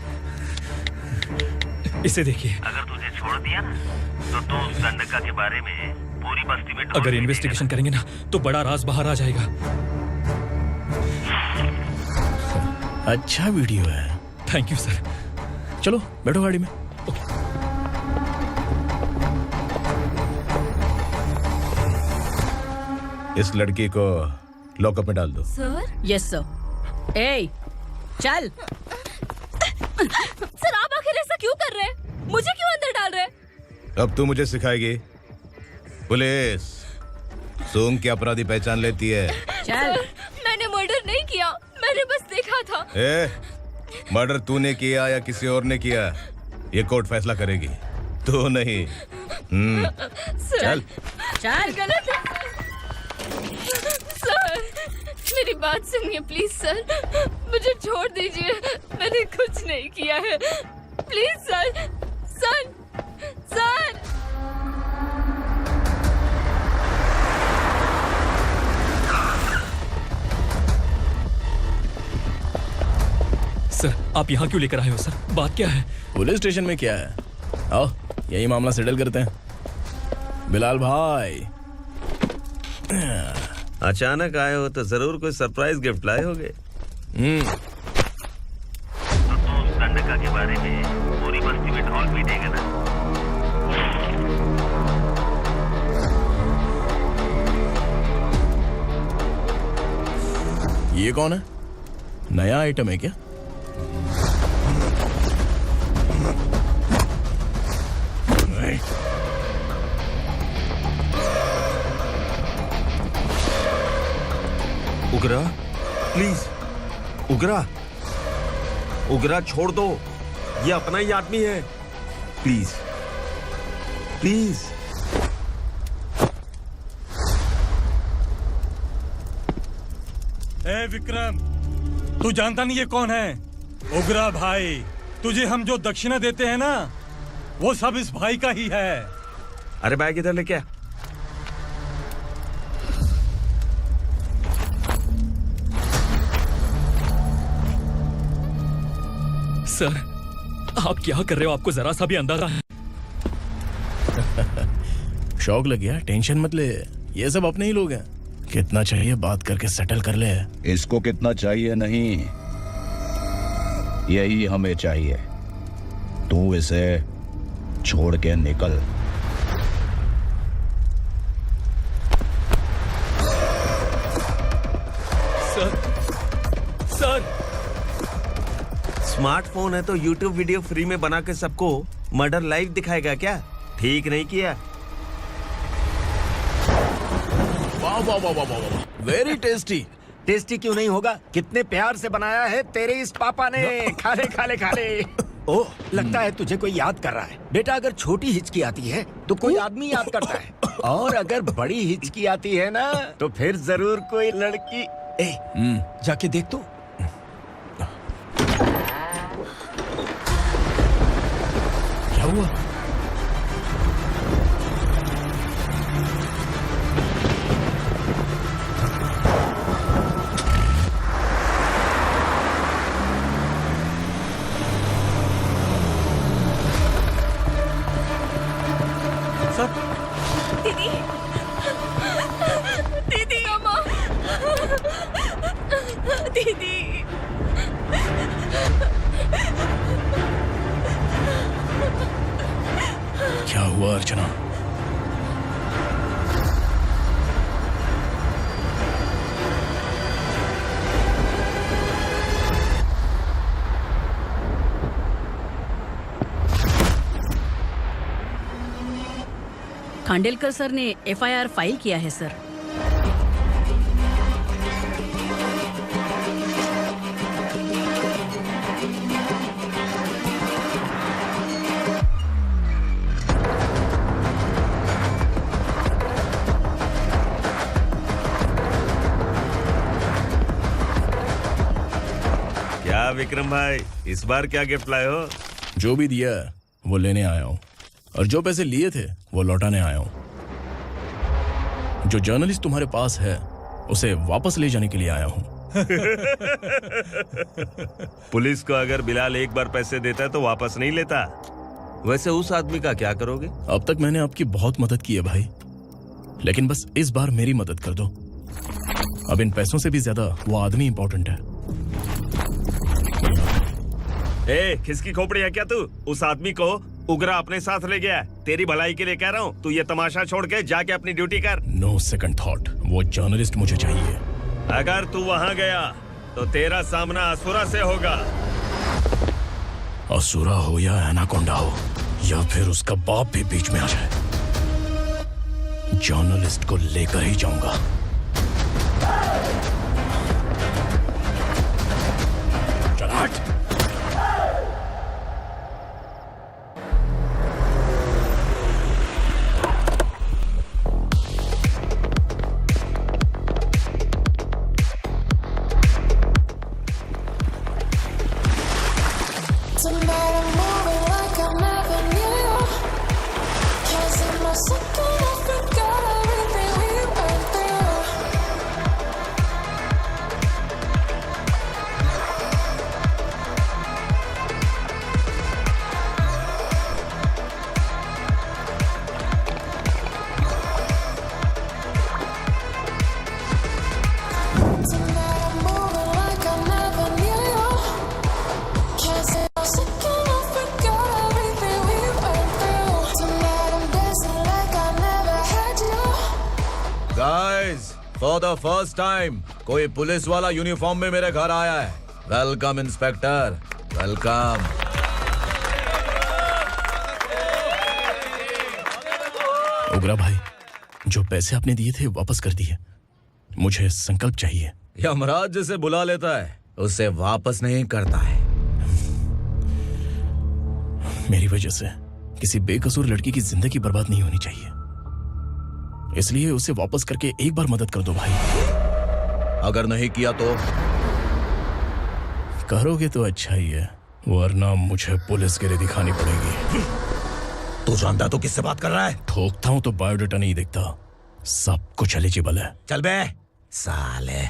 इसे देखिए। अगर तुझे छोड़ दिया ना तो तू उस गंडका के बारे में पूरी बस्ती में अगर इन्वेस्टिगेशन करेंगे ना तो बड़ा राज बाहर आ जाएगा। अच्छा वीडियो है। Thank you sir. चलो बैठो गाड़ी में। इस लड़की को लॉकअप में डाल दो। सर? Yes sir. ए चल। सर आप आखिर ऐसा क्यों कर रहे हैं? मुझे क्यों अंदर डाल रहे हैं? अब तू मुझे सिखाएगी? पुलिस सूंघ के अपराधी पहचान लेती है। चल। मैंने मर्डर नहीं किया, मैंने बस देखा था। मर्डर तूने किया या किसी और ने किया, ये कोर्ट फैसला करेगी, तू नहीं। चल चल। गलत है सर, मेरी बात सुनिए प्लीज सर, मुझे छोड़ दीजिए, मैंने कुछ नहीं किया है। Please sir, sir, sir. Sir आप यहाँ क्यों लेकर आए हो सर? बात क्या है? पुलिस स्टेशन में क्या है? आओ यही मामला सेटल करते हैं। बिलाल भाई अचानक आए हो तो जरूर कोई सरप्राइज गिफ्ट लाए होगे। तो तू उस गंडका के बारे में पूरी बस्ती में ढोल पीटेगा ना। ये कौन है? नया आइटम है क्या? उगरा प्लीज, उगरा, उगरा छोड़ दो, ये अपना ही आदमी है। Please please. ए विक्रम, तू जानता नहीं ये कौन है? उगरा भाई, तुझे हम जो दक्षिणा देते हैं ना, वो सब इस भाई का ही है। अरे बैग इधर लेके आ। सर, आप क्या कर रहे हो? आपको जरा सा भी अंदाजा है? शौक लग गया? टेंशन मत ले, ये सब अपने ही लोग हैं। कितना चाहिए बात करके सेटल कर ले। इसको कितना चाहिए नहीं, यही हमें चाहिए। तू इसे छोड़ के निकल। सर स्मार्टफोन है तो YouTube वीडियो फ्री में बना के सबको मर्डर लाइव दिखाएगा क्या? ठीक नहीं किया। वाह वाह वाह वाह वाह, वेरी टेस्टी। टेस्टी क्यों नहीं होगा? कितने प्यार से बनाया है तेरे इस पापा ने। खा ले खा ले खा ले। ओह, लगता है तुझे कोई याद कर रहा है। बेटा, अगर छोटी हिचकी आती है तो कोई आदमी याद करता है, और अगर बड़ी हिचकी आती है ना तो फिर जरूर कोई लड़की। जाके देख तो। क्या हुआ? दीदी, दीदी, अम्मा, दीदी। क्या हुआ अर्चना? खांडेलकर सर ने एफआईआर फाइल किया है सर। क्या विक्रम भाई, इस बार क्या गिफ्ट लाए हो? जो भी दिया वो लेने आया हूँ, और जो पैसे लिए थे वो लौटाने आया हूँ। जो जर्नलिस्ट तुम्हारे पास है उसे वापस ले जाने के लिए आया हूँ। पुलिस को अगर बिलाल एक बार पैसे देता है तो वापस नहीं लेता। वैसे उस आदमी का क्या करोगे? अब तक मैंने आपकी बहुत मदद की है भाई, लेकिन बस इस बार मेरी मदद कर दो। अब इन पैसों से भी ज्यादा वो आदमी इंपॉर्टेंट है। ए, खिसकी खोपड़ी है क्या तू? उस आदमी को उगरा अपने साथ ले गया। तेरी भलाई के लिए कह रहा हूँ, तू ये तमाशा छोड़ के जाके अपनी ड्यूटी कर। नो सेकंड थॉट, वो जर्नलिस्ट मुझे चाहिए। अगर तू वहाँ गया तो तेरा सामना असुरा से होगा। असुरा हो या एनाकोंडा हो, या फिर उसका बाप भी बीच में आ जाए, जर्नलिस्ट को लेकर ही जाऊंगा। चल हट। फॉर द फर्स्ट टाइम कोई पुलिस वाला यूनिफॉर्म में मेरे घर आया है। Welcome inspector, welcome. उगरा भाई, जो पैसे आपने दिए थे वापस कर दिए। मुझे संकल्प चाहिए। यमराज जिसे बुला लेता है उसे वापस नहीं करता है। मेरी वजह से किसी बेकसूर लड़की की जिंदगी बर्बाद नहीं होनी चाहिए, इसलिए उसे वापस करके एक बार मदद कर दो भाई। अगर नहीं किया तो? करोगे तो अच्छा ही है, वरना मुझे पुलिसगिरी दिखानी पड़ेगी। तू जानता तो किससे बात कर रहा है? ठोकता हूं तो बायोडाटा नहीं दिखता, सब कुछ एलिजिबल है। चल बे साले।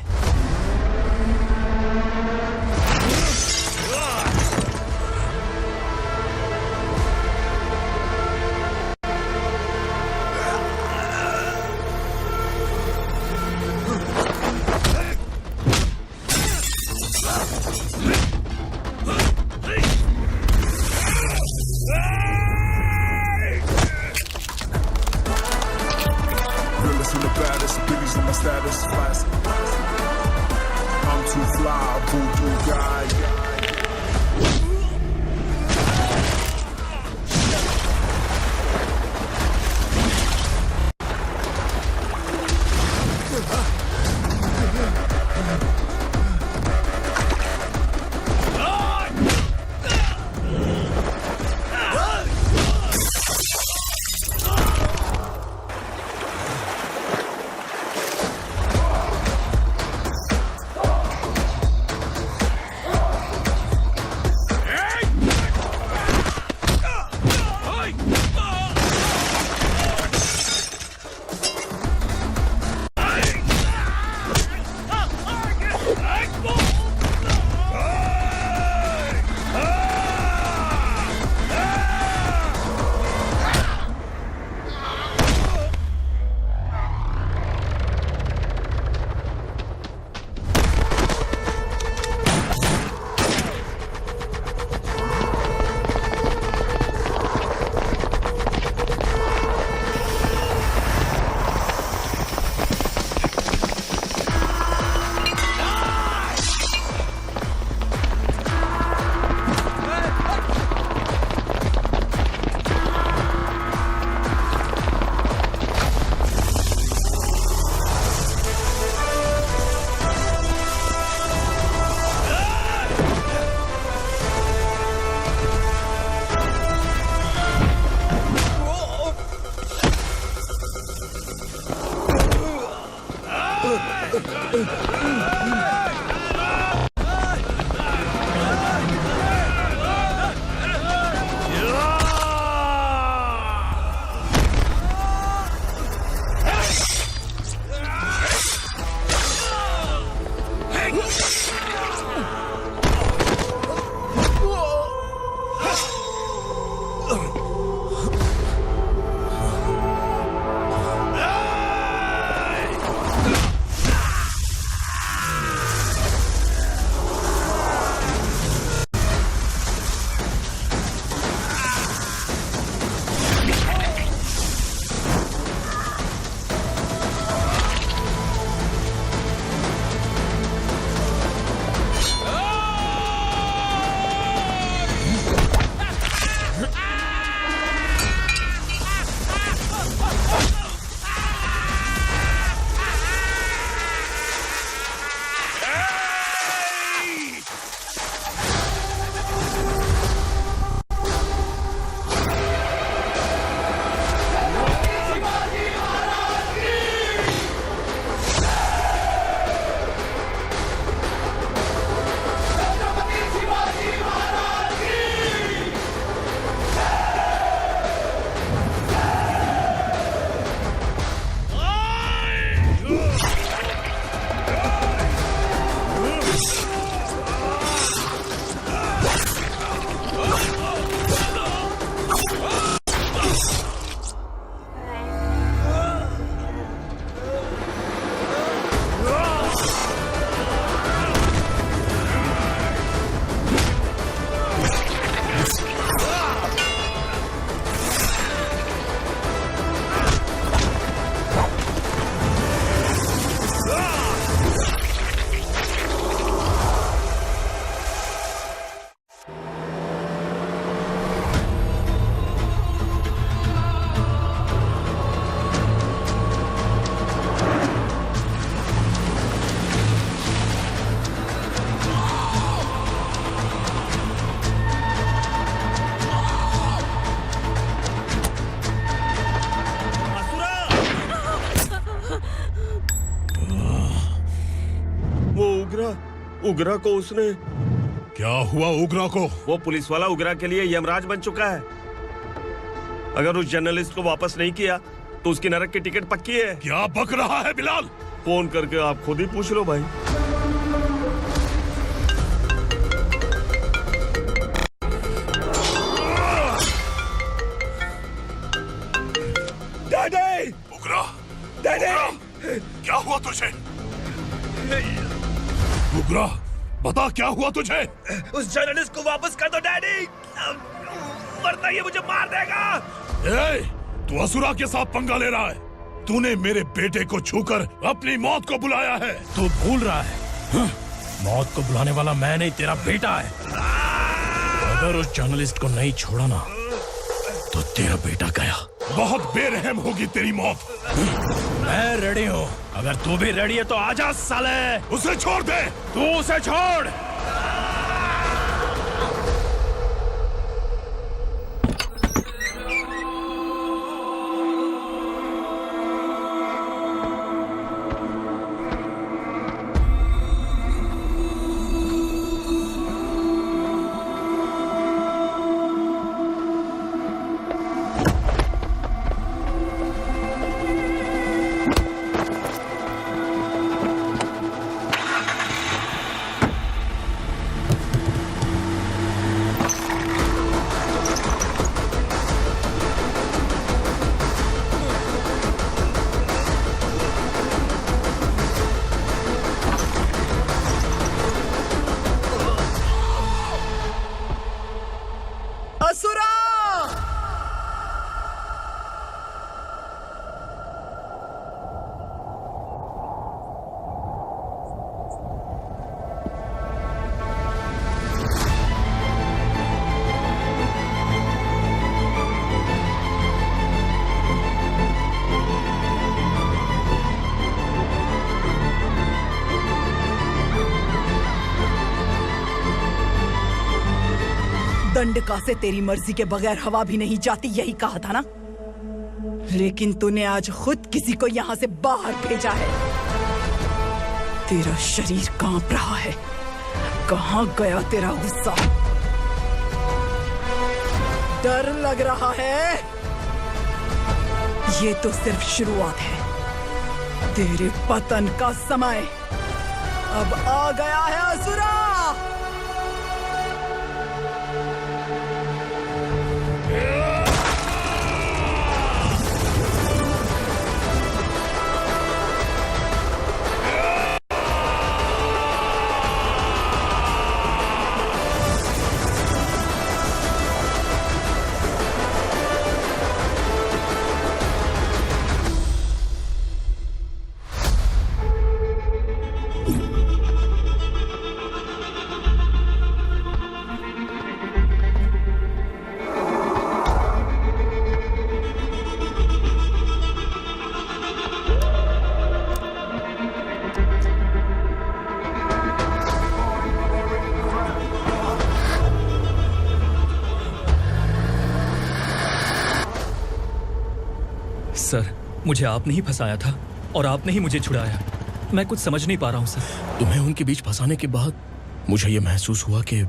उगरा को उसने क्या हुआ उग्रा को? वो पुलिस वाला उग्रा के लिए यमराज बन चुका है। अगर उस जर्नलिस्ट को वापस नहीं किया तो उसकी नरक की टिकट पक्की है। क्या बक रहा है बिलाल? फोन करके आप खुद ही पूछ लो भाई। डैडी! उग्रा! डैडी! क्या हुआ तुझे? उग्रा, बता क्या हुआ तुझे? उस जर्नलिस्ट को वापस कर दो डैडी, वरना ये मुझे मार देगा। ए, तू असुरा के साथ पंगा ले रहा है। तूने मेरे बेटे को छूकर अपनी मौत को बुलाया है। तू भूल रहा है, हाँ? मौत को बुलाने वाला मैं नहीं, तेरा बेटा है। अगर उस जर्नलिस्ट को नहीं छोड़ा ना तो तेरा बेटा गया। बहुत बेरहम होगी तेरी मौत। मैं रेडी हूँ, अगर तू भी रेडी है तो आजा साले। उसे छोड़ दे। तू उसे छोड़। दंडका से तेरी मर्जी के बगैर हवा भी नहीं जाती, यही कहा था ना? लेकिन तूने आज खुद किसी को यहाँ से बाहर भेजा है। तेरा शरीर कांप रहा है। कहाँ गया तेरा गुस्सा? डर लग रहा है? ये तो सिर्फ शुरुआत है। तेरे पतन का समय अब आ गया है असुरा। सर, मुझे आपने ही फंसाया था और आपने ही मुझे छुड़ाया। मैं कुछ समझ नहीं पा रहा हूँ सर। तुम्हें उनके बीच फंसाने के बाद मुझे यह महसूस हुआ कि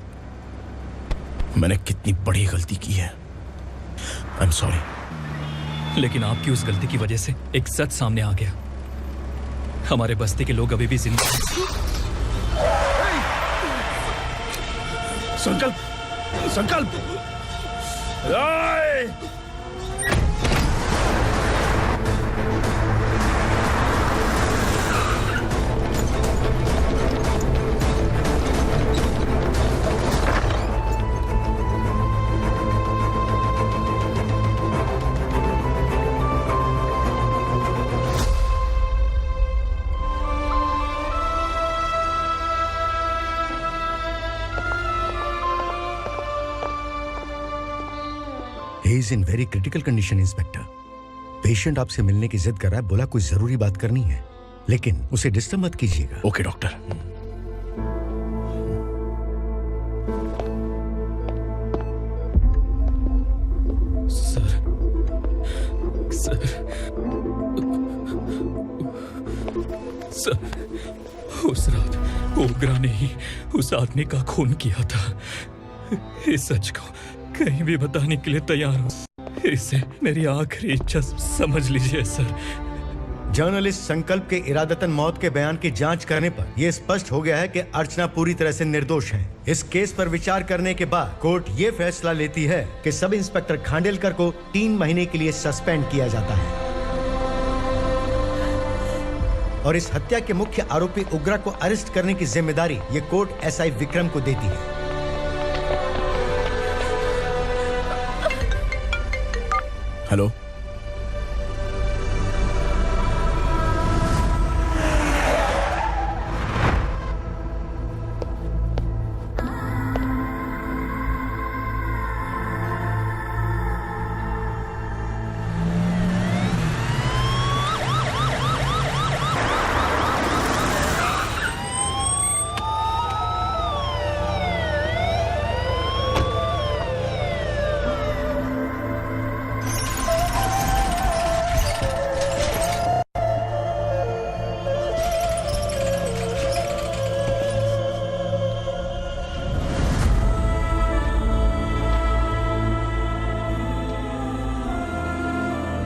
मैंने कितनी बड़ी गलती की है। I am sorry. लेकिन आपकी उस गलती की वजह से एक सच सामने आ गया। हमारे बस्ती के लोग अभी भी जिंदा हैं। संकल्प, संकल्प। He is in very critical condition, inspector. Patient आपसे मिलने की जिद कर रहा है, बोला कुछ जरूरी बात करनी है, लेकिन उसे डिस्टर्ब मत कीजिएगा। Okay doctor. सर, उस रात ओग्रा ने ही उस आदमी का खून किया था। इस सच को कहीं भी बताने के लिए तैयार हूँ। इसे मेरी आखिरी इच्छा समझ लीजिए सर। जर्नलिस्ट संकल्प के इरादतन मौत के बयान की जांच करने पर यह स्पष्ट हो गया है कि अर्चना पूरी तरह से निर्दोष है। इस केस पर विचार करने के बाद कोर्ट ये फैसला लेती है कि सब इंस्पेक्टर खांडेलकर को 3 महीने के लिए सस्पेंड किया जाता है और इस हत्या के मुख्य आरोपी उग्रा को अरेस्ट करने की जिम्मेदारी ये कोर्ट एसआई विक्रम को देती है। हेलो,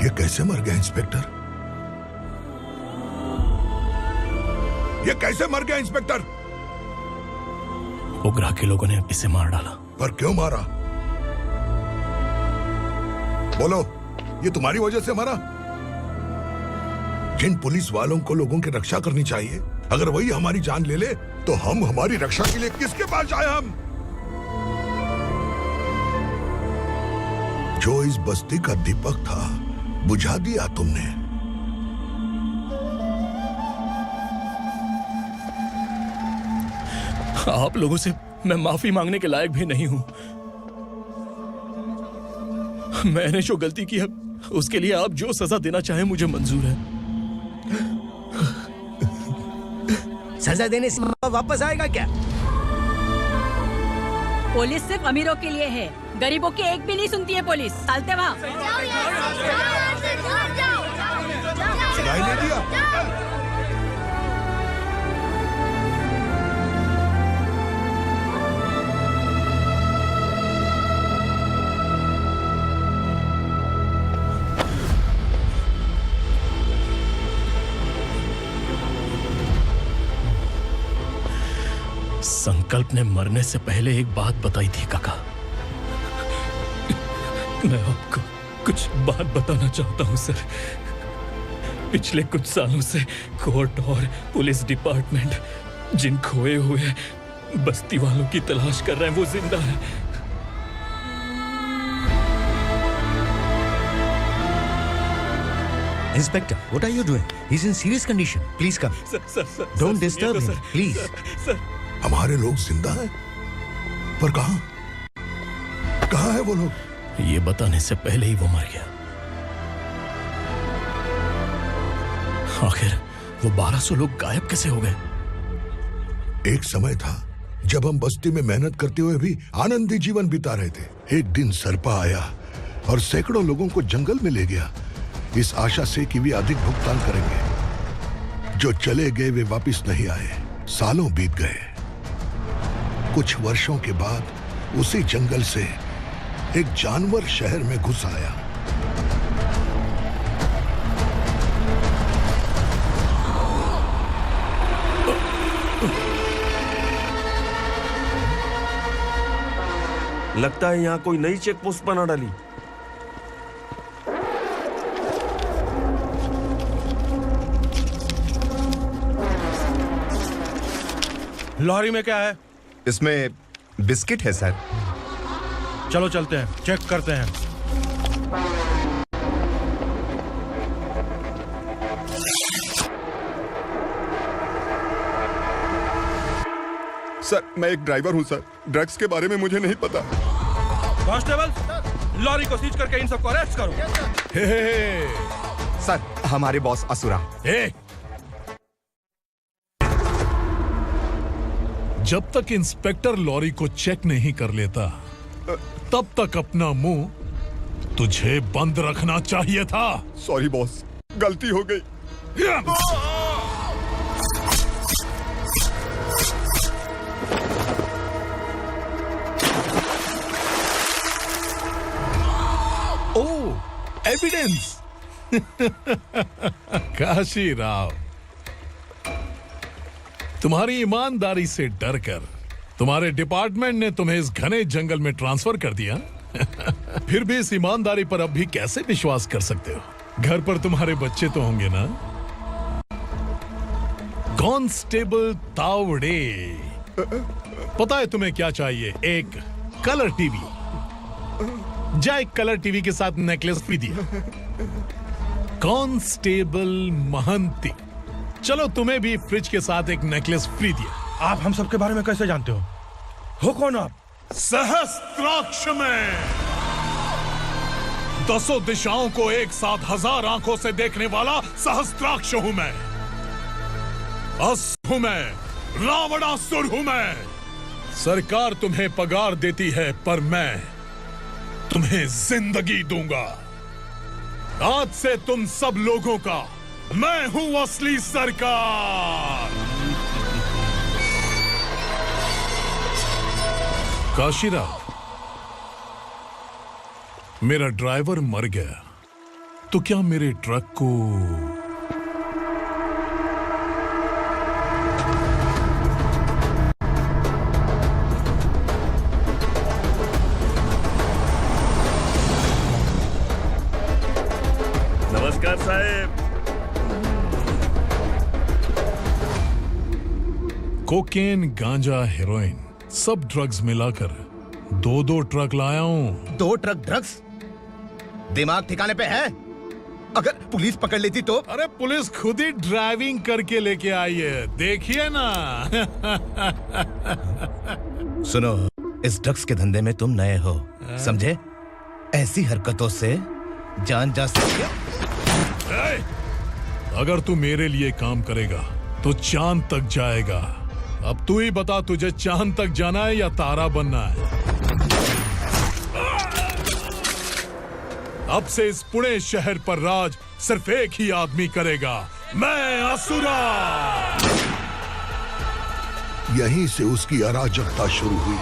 ये कैसे मर गया इंस्पेक्टर? ये कैसे मर गया इंस्पेक्टर? उग्रा के लोगों ने इसे मार डाला। पर क्यों मारा? बोलो, ये तुम्हारी वजह से मरा? जिन पुलिस वालों को लोगों की रक्षा करनी चाहिए, अगर वही हमारी जान ले ले तो हम हमारी रक्षा के लिए किसके पास जाए? हम जो इस बस्ती का दीपक था बुझा दिया तुमने। आप लोगों से मैं माफी मांगने के लायक भी नहीं हूं। मैंने जो गलती की है उसके लिए आप जो सजा देना चाहें मुझे मंजूर है। सजा देने से वापस आएगा क्या? पुलिस सिर्फ अमीरों के लिए है, गरीबों की एक भी नहीं सुनती है पुलिस। चलते वहाँ। सुनाई नहीं दिया? संकल्प ने मरने से पहले एक बात बताई थी काका। मैं आपको कुछ बात बताना चाहता हूं सर। पिछले कुछ सालों से कोर्ट और पुलिस डिपार्टमेंट जिन खोए हुए बस्ती वालों की तलाश कर रहे हैं वो जिंदा है। Inspector, what are you doing? He's in serious condition. Please come. Sir, Don't disturb him, please. हमारे लोग जिंदा हैं? पर कहां? कहां है वो लोग? ये बताने से पहले ही वो मर गया। आखिर वो 1200 लोग गायब कैसे हो गए? एक समय था जब हम बस्ती में मेहनत करते हुए भी आनंदी जीवन बिता रहे थे। एक दिन सरपा आया और सैकड़ों लोगों को जंगल में ले गया, इस आशा से कि वे अधिक भुगतान करेंगे। जो चले गए वे वापस नहीं आए। सालों बीत गए। कुछ वर्षों के बाद उसी जंगल से एक जानवर शहर में घुस आया। लगता है यहाँ कोई नई चेक पोस्ट बना डाली। लॉरी में क्या है? इसमें बिस्किट है सर। चलो चलते हैं, चेक करते हैं। सर, मैं एक ड्राइवर हूं सर। ड्रग्स के बारे में मुझे नहीं पता। कांस्टेबल, लॉरी को सीज करके इन सबको अरेस्ट करो। सर, हमारे बॉस असुरा। जब तक इंस्पेक्टर लॉरी को चेक नहीं कर लेता तब तक अपना मुंह तुझे बंद रखना चाहिए था। सॉरी बॉस, गलती हो गई। ओह, एविडेंस। काशी राव, तुम्हारी ईमानदारी से डरकर तुम्हारे डिपार्टमेंट ने तुम्हें इस घने जंगल में ट्रांसफर कर दिया। फिर भी इस ईमानदारी पर अब भी कैसे विश्वास कर सकते हो? घर पर तुम्हारे बच्चे तो होंगे ना? कांस्टेबल तावड़े, पता है तुम्हें क्या चाहिए? एक कलर टीवी। जा एक कलर टीवी के साथ नेकलेस भी दिया। कांस्टेबल महंती, चलो तुम्हें भी फ्रिज के साथ एक नेकलेस फ्री दिया। आप हम सबके बारे में कैसे जानते हो कौन आप? सहस्त्राक्ष में 10 दिशाओं को एक साथ 1000 आंखों से देखने वाला सहस्त्राक्ष हूं मैं। असुर हूं मैं, रावणासुर हूं मैं। सरकार तुम्हें पगार देती है पर मैं तुम्हें जिंदगी दूंगा। आज से तुम सब लोगों का मैं हूं असली सरकार। काशीराव, मेरा ड्राइवर मर गया तो क्या मेरे ट्रक को नमस्कार साहब। कोकेन, गांजा, हेरोइन, सब ड्रग्स मिलाकर 2 ट्रक लाया हूँ। 2 ट्रक ड्रग्स? दिमाग ठिकाने पे है? अगर पुलिस पकड़ लेती तो? अरे पुलिस खुद ही ड्राइविंग करके लेके आई है, देखिए ना। सुनो, इस ड्रग्स के धंधे में तुम नए हो, समझे? ऐसी हरकतों से जान जा सकती है। अगर तू मेरे लिए काम करेगा तो चांद तक जाएगा। अब तू ही बता, तुझे चांद तक जाना है या तारा बनना है? अब से इस पुणे शहर पर राज सिर्फ एक ही आदमी करेगा, मैं असुरा। यहीं से उसकी अराजकता शुरू हुई।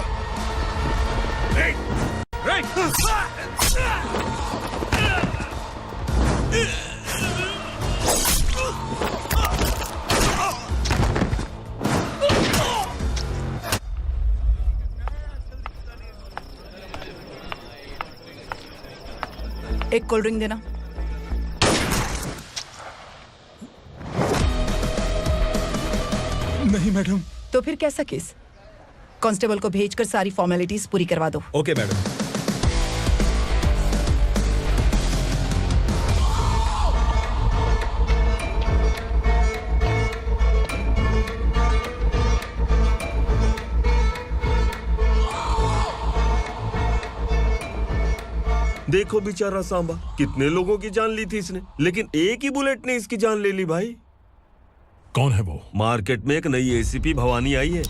एक कोल्ड ड्रिंक देना। नहीं मैडम। तो फिर कैसा केस? कांस्टेबल को भेजकर सारी फॉर्मेलिटीज पूरी करवा दो। Okay madam. देखो बेचारा सांबा, कितने लोगों की जान ली थी इसने, लेकिन एक ही बुलेट ने इसकी जान ले ली भाई। कौन है वो? मार्केट में एक नई एसीपी भवानी आई है।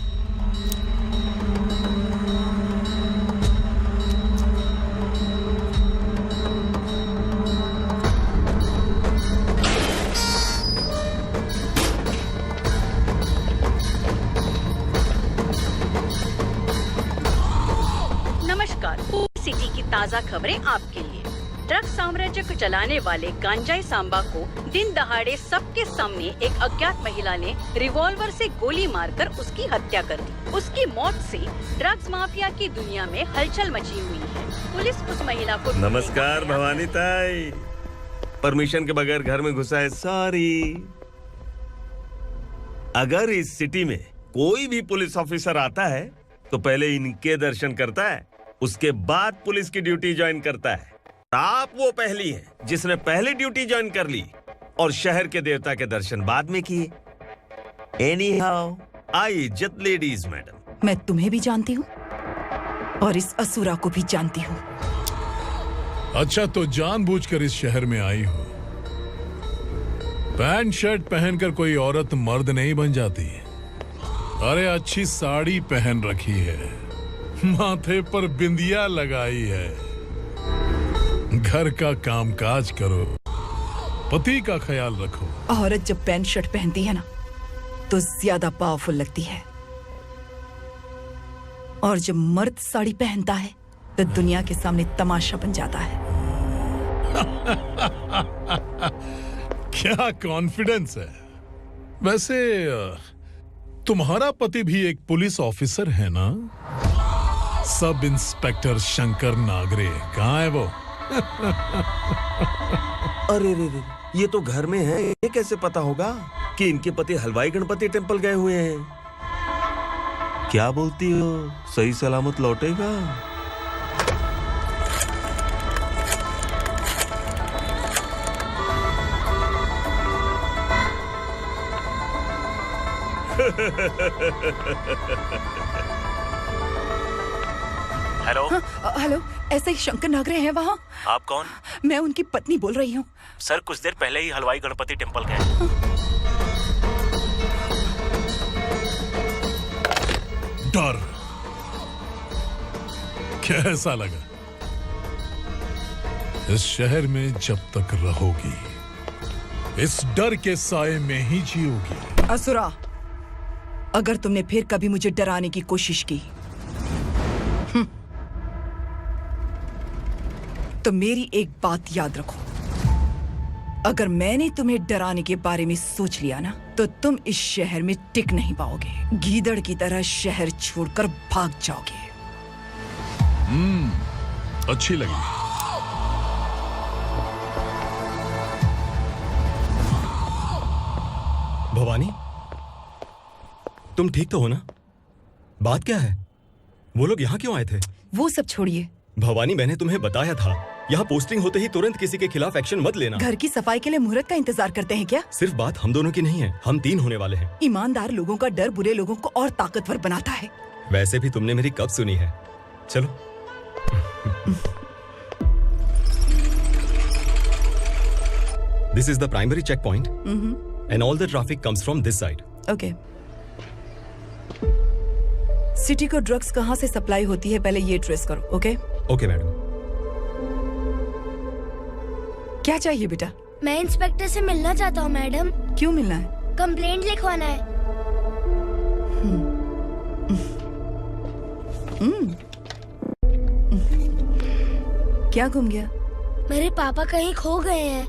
नमस्कार, सिटी की ताज़ा खबरें आपके लिए। ड्रग साम्राज्य को चलाने वाले गांजाई सांबा को दिन दहाड़े सबके सामने एक अज्ञात महिला ने रिवॉल्वर से गोली मारकर उसकी हत्या कर दी। उसकी मौत से ड्रग्स माफिया की दुनिया में हलचल मची हुई है। पुलिस उस महिला को नमस्कार भवानी ताई, परमिशन के बगैर घर में घुसा है, सॉरी। अगर इस सिटी में कोई भी पुलिस ऑफिसर आता है तो पहले इनके दर्शन करता है, उसके बाद पुलिस की ड्यूटी ज्वाइन करता है। आप वो पहली हैं जिसने पहले ड्यूटी ज्वाइन कर ली और शहर के देवता के दर्शन बाद में किए। एनीहाउ, आई इज्जत लेडीज मैडम। मैं तुम्हें भी जानती हूँ और इस असुरा को भी जानती हूँ। अच्छा, तो जानबूझकर इस शहर में आई हो। पैंट शर्ट पहनकर कोई औरत मर्द नहीं बन जाती। अरे अच्छी साड़ी पहन रखी है, माथे पर बिंदिया लगाई है, घर का कामकाज करो, पति का ख्याल रखो। औरत जब पैंट शर्ट पहनती है ना तो ज्यादा पावरफुल लगती है, और जब मर्द साड़ी पहनता है तो दुनिया के सामने तमाशा बन जाता है। क्या कॉन्फिडेंस है। वैसे तुम्हारा पति भी एक पुलिस ऑफिसर है ना? सब इंस्पेक्टर शंकर नागरे, कहाँ है वो? अरे रे रे, ये तो घर में है, ये कैसे पता होगा कि इनके पति हलवाई गणपति टेम्पल गए हुए हैं? क्या बोलती हो, सही सलामत लौटेगा? हेलो। हेलो, ऐसे ही शंकर नागरे हैं वहाँ? आप कौन? मैं उनकी पत्नी बोल रही हूँ। सर कुछ देर पहले ही हलवाई गणपति टेम्पल गए। डर कैसा लगा? इस शहर में जब तक रहोगी, इस डर के साए में ही जियोगी। असुरा, अगर तुमने फिर कभी मुझे डराने की कोशिश की तो मेरी एक बात याद रखो, अगर मैंने तुम्हें डराने के बारे में सोच लिया ना, तो तुम इस शहर में टिक नहीं पाओगे। गीदड़ की तरह शहर छोड़कर भाग जाओगे। अच्छी लगी। भवानी, तुम ठीक तो हो ना? बात क्या है? वो लोग यहाँ क्यों आए थे? वो सब छोड़िए। भवानी, मैंने तुम्हें बताया था, यहाँ पोस्टिंग होते ही तुरंत किसी के खिलाफ एक्शन मत लेना। घर की सफाई के लिए मुहूर्त का इंतजार करते हैं क्या? सिर्फ बात हम दोनों की नहीं है, हम 3 होने वाले हैं। ईमानदार लोगों का डर बुरे लोगों को और ताकतवर बनाता है। वैसे भी तुमने मेरी कब सुनी है। चलो। This is the primary checkpoint, and all the traffic comes from this side. Okay. City को ड्रग्स कहाँ से सप्लाई होती है, पहले ये ट्रेस करो। ओके? Okay madam. क्या चाहिए बेटा? मैं इंस्पेक्टर से मिलना चाहता हूँ मैडम। क्यों मिलना है? कंप्लेंट लिखवाना है। क्या गुम गया? मेरे पापा कहीं खो गए हैं।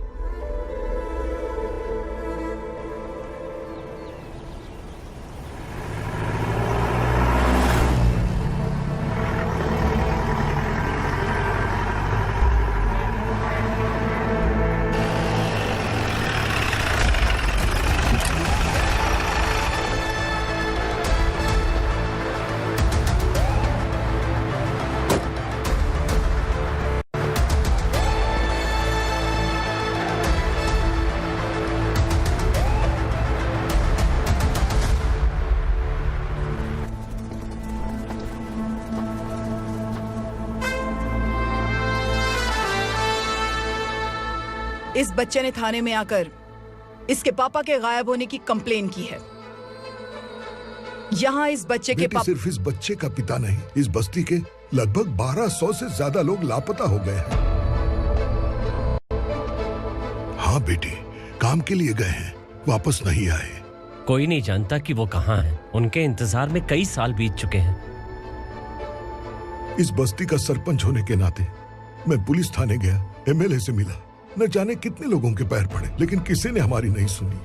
इस बच्चे ने थाने में आकर इसके पापा के गायब होने की कंप्लेन की है। यहाँ इस बच्चे के पापा सिर्फ इस बच्चे का पिता नहीं, इस बस्ती के लगभग 1200 से ज्यादा लोग लापता हो गए हैं। हाँ बेटी, काम के लिए गए हैं, वापस नहीं आए। कोई नहीं जानता कि वो कहाँ हैं। उनके इंतजार में कई साल बीत चुके हैं। इस बस्ती का सरपंच होने के नाते मैं पुलिस थाने गया, एमएलए से मिला, न जाने कितने लोगों के पैर पड़े, लेकिन किसी ने हमारी नहीं सुनी।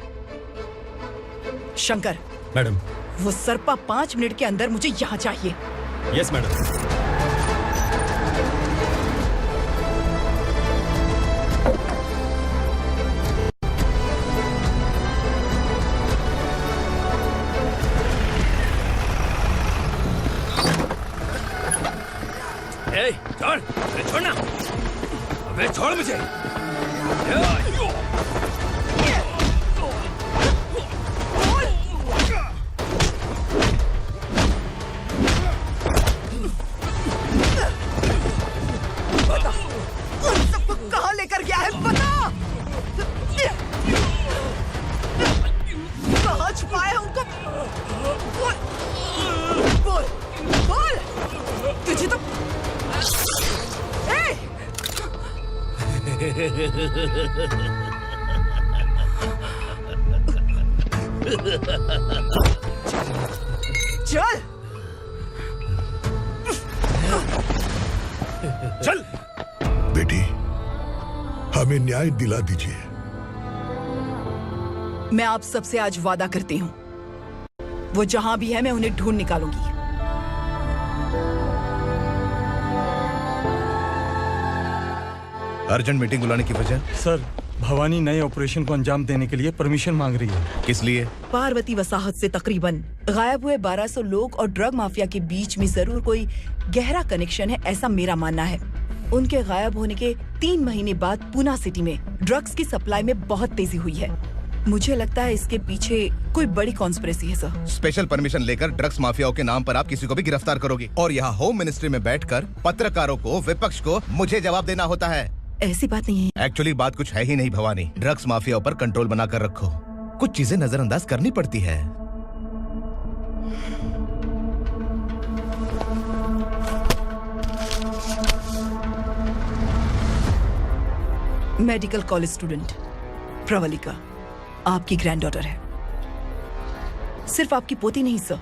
शंकर। मैडम। वो सरपा 5 मिनट के अंदर मुझे यहाँ चाहिए। Yes madam. छोड़, छोड़ना, अबे छोड़ मुझे। बता, उन सबको कहाँ लेकर गया है, बता। कहाँ छुपाया है उनको? बोल, बोल, बोल। तुझे तो चल बेटी, हमें न्याय दिला दीजिए। मैं आप सबसे आज वादा करती हूँ, वो जहां भी है मैं उन्हें ढूंढ निकालूंगी। अर्जेंट मीटिंग बुलाने की वजह? सर, भवानी नए ऑपरेशन को अंजाम देने के लिए परमिशन मांग रही है। किस लिए? पार्वती वसाहत से तकरीबन गायब हुए 1200 लोग और ड्रग माफिया के बीच में जरूर कोई गहरा कनेक्शन है, ऐसा मेरा मानना है। उनके गायब होने के 3 महीने बाद पूना सिटी में ड्रग्स की सप्लाई में बहुत तेजी हुई है। मुझे लगता है इसके पीछे कोई बड़ी कॉन्स्पिरेसी है सर। स्पेशल परमिशन लेकर ड्रग्स माफियाओं के नाम पर आप किसी को भी गिरफ्तार करोगे और यहाँ होम मिनिस्ट्री में बैठकर पत्रकारों को, विपक्ष को मुझे जवाब देना होता है। ऐसी बात नहीं है। एक्चुअली बात कुछ है ही नहीं भवानी। ड्रग्स माफियाओं पर कंट्रोल बनाकर रखो। कुछ चीजें नजरअंदाज करनी पड़ती है। मेडिकल कॉलेज स्टूडेंट प्रवलिका आपकी ग्रैंडडॉटर है। सिर्फ आपकी पोती नहीं सर,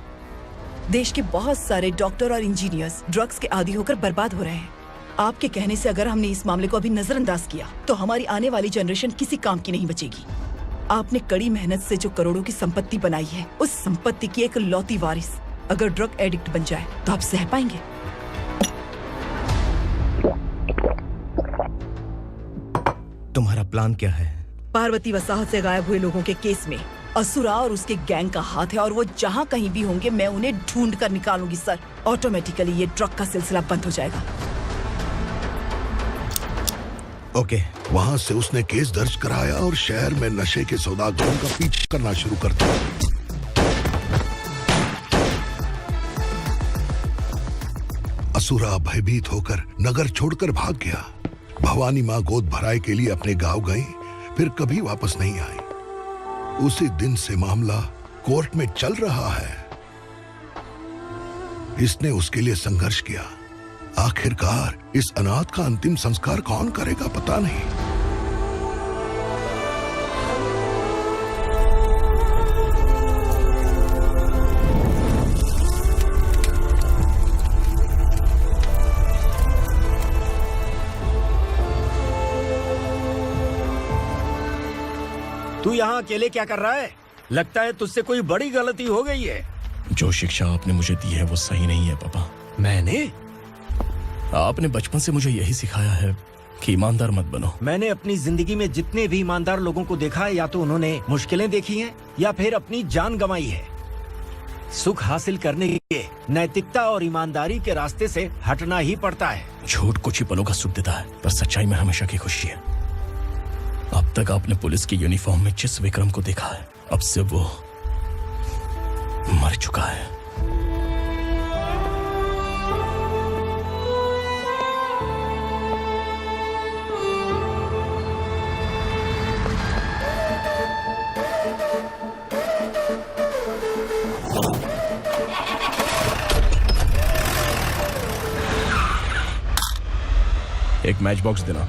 देश के बहुत सारे डॉक्टर और इंजीनियर्स ड्रग्स के आदी होकर बर्बाद हो रहे हैं। आपके कहने से अगर हमने इस मामले को अभी नजरअंदाज किया तो हमारी आने वाली जनरेशन किसी काम की नहीं बचेगी। आपने कड़ी मेहनत से जो करोड़ों की संपत्ति बनाई है, उस संपत्ति की एक लौती वारिस अगर ड्रग एडिक्ट बन जाए तो आप सह पाएंगे? तुम्हारा प्लान क्या है? पार्वती वसाहत से गायब हुए लोगों के केस में असुरा और उसके गैंग का हाथ है और वो जहाँ कहीं भी होंगे मैं उन्हें ढूंढ कर निकालूंगी सर। ऑटोमेटिकली ये ड्रग का सिलसिला बंद हो जाएगा। ओके। वहाँ से उसने केस दर्ज कराया और शहर में नशे के सौदागरों का पीछा करना शुरू कर दिया। असुरा भयभीत होकर नगर छोड़कर भाग गया। भवानी माँ गोद भराई के लिए अपने गांव गई, फिर कभी वापस नहीं आई। उसी दिन से मामला कोर्ट में चल रहा है। इसने उसके लिए संघर्ष किया। आखिरकार इस अनाथ का अंतिम संस्कार कौन करेगा पता नहीं। तू यहाँ अकेले क्या कर रहा है? लगता है तुझसे कोई बड़ी गलती हो गई है। जो शिक्षा आपने मुझे दी है वो सही नहीं है पापा। मैंने? आपने बचपन से मुझे यही सिखाया है कि ईमानदार मत बनो। मैंने अपनी जिंदगी में जितने भी ईमानदार लोगों को देखा है, या तो उन्होंने मुश्किलें देखी हैं या फिर अपनी जान गंवाई है। सुख हासिल करने के लिए नैतिकता और ईमानदारी के रास्ते से हटना ही पड़ता है। झूठ कुछ ही पलों का सुख देता है, पर सच्चाई में हमेशा की खुशी है। अब तक आपने पुलिस की यूनिफॉर्म में जिस विक्रम को देखा है, अब से वो मर चुका है। एक मैच बॉक्स देना।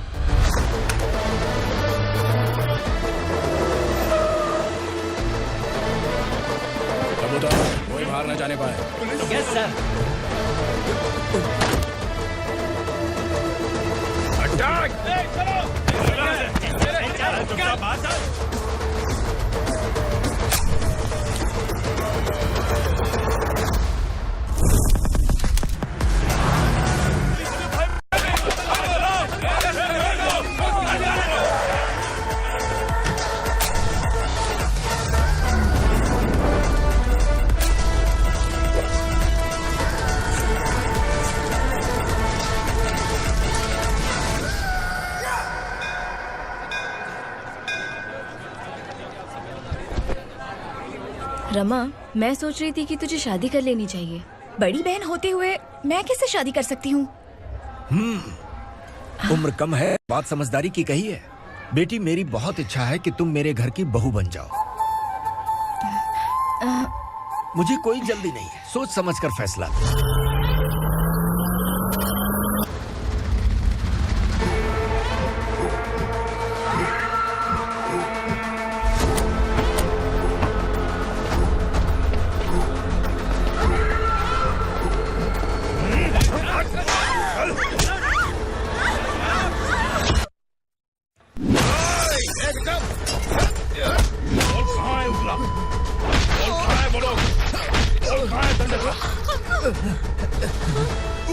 कोई बाहर न जाने पाए। Yes sir. अटैक! रमा, मैं सोच रही थी कि तुझे शादी कर लेनी चाहिए। बड़ी बहन होते हुए मैं कैसे शादी कर सकती हूँ? उम्र कम है, बात समझदारी की कही है। बेटी, मेरी बहुत इच्छा है कि तुम मेरे घर की बहू बन जाओ। मुझे कोई जल्दी नहीं है, सोच समझ कर फैसला लो।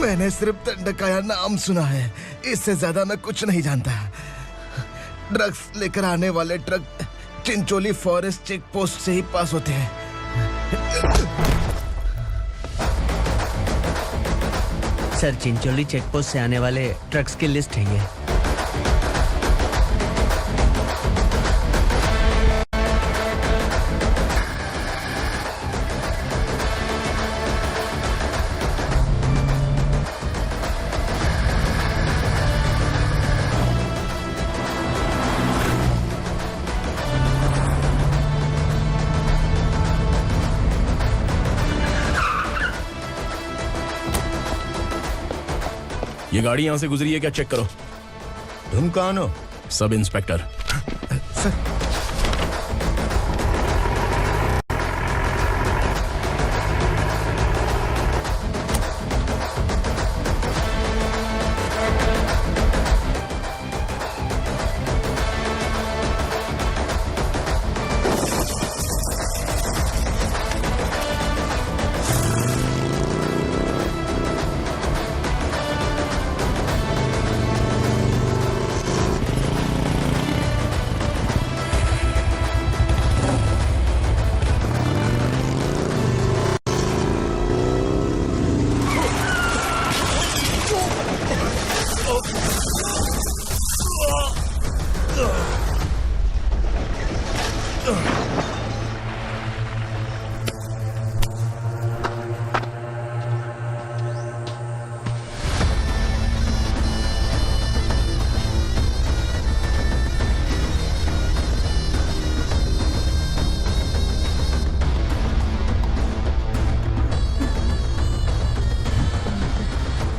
मैंने सिर्फ दंडकाया नाम सुना है, इससे ज्यादा मैं कुछ नहीं जानता। ड्रग्स लेकर आने वाले truck Chincholi forest check post से ही पास होते हैं। सर, चिंचोली चेक पोस्ट से आने वाले ट्रक्स की लिस्ट है ये। ये गाड़ी यहां से गुजरी है क्या, चेक करो। तुम कौन हो? Sub inspector.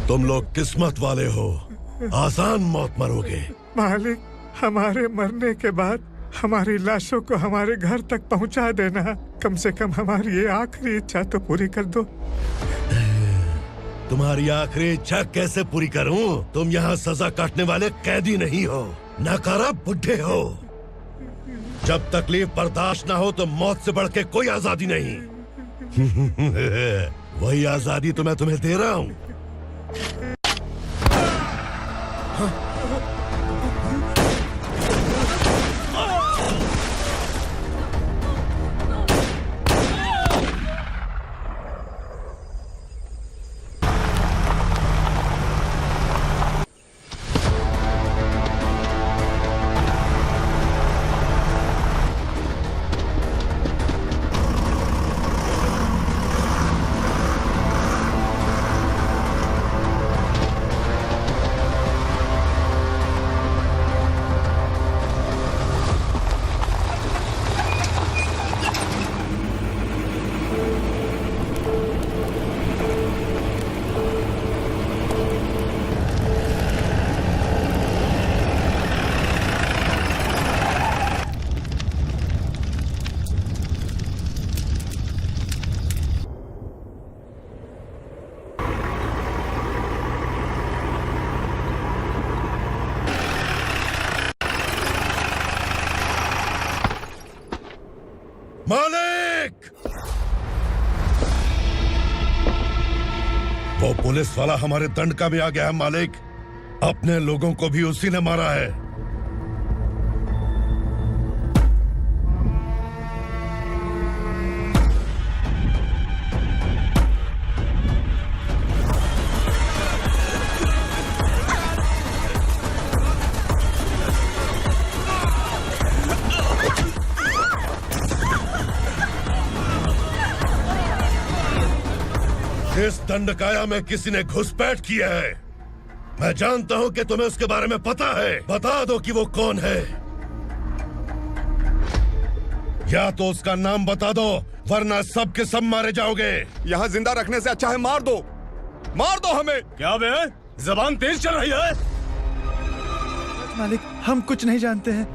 तुम लोग किस्मत वाले हो, आसान मौत मरोगे। मालिक, हमारे मरने के बाद हमारी लाशों को हमारे घर तक पहुंचा देना। कम से कम हमारी ये आखिरी इच्छा तो पूरी कर दो। तुम्हारी आखिरी इच्छा कैसे पूरी करूं? तुम यहाँ सजा काटने वाले कैदी नहीं हो, नकारा बुढ़े हो। जब तकलीफ बर्दाश्त ना हो तो मौत से बढ़ के कोई आजादी नहीं। वही आजादी तो मैं तुम्हें दे रहा हूँ। मालिक! वो पुलिस वाला हमारे दंडका में आ गया है मालिक। अपने लोगों को भी उसी ने मारा है। इस दंडकाया में किसी ने घुसपैठ किया है। मैं जानता हूं कि तुम्हें उसके बारे में पता है। बता दो कि वो कौन है। या तो उसका नाम बता दो, वरना सब के सब मारे जाओगे। यहाँ जिंदा रखने से अच्छा है मार दो हमें। क्या बे, जबान तेज चल रही है? मालिक, हम कुछ नहीं जानते हैं।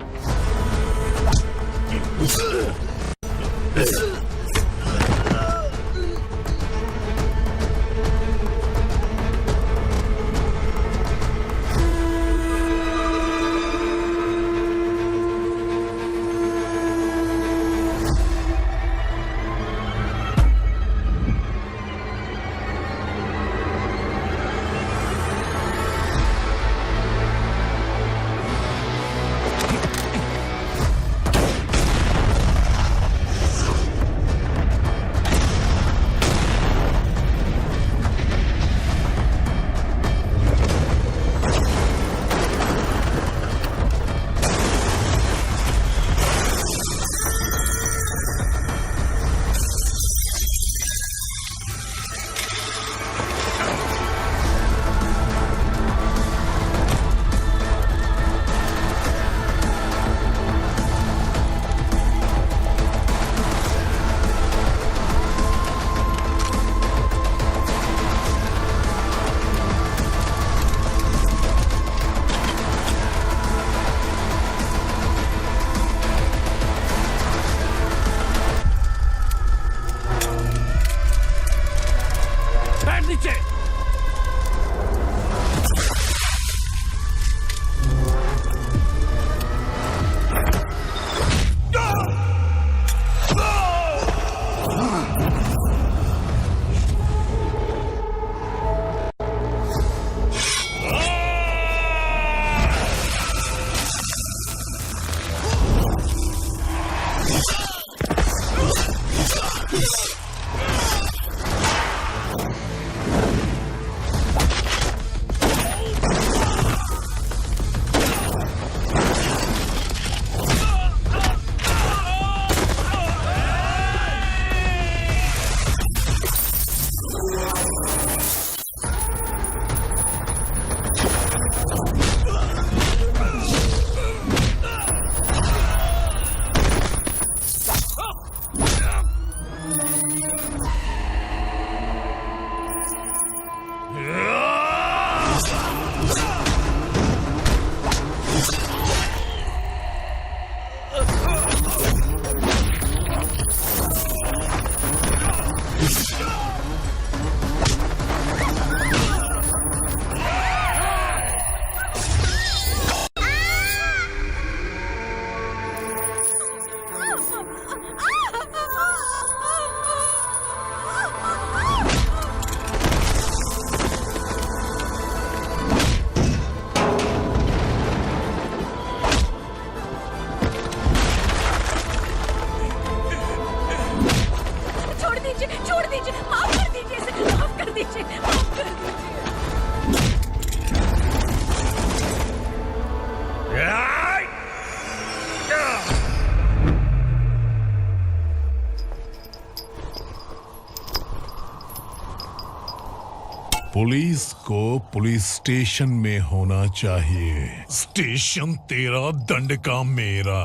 पुलिस को पुलिस स्टेशन में होना चाहिए। स्टेशन तेरा, दंड का मेरा।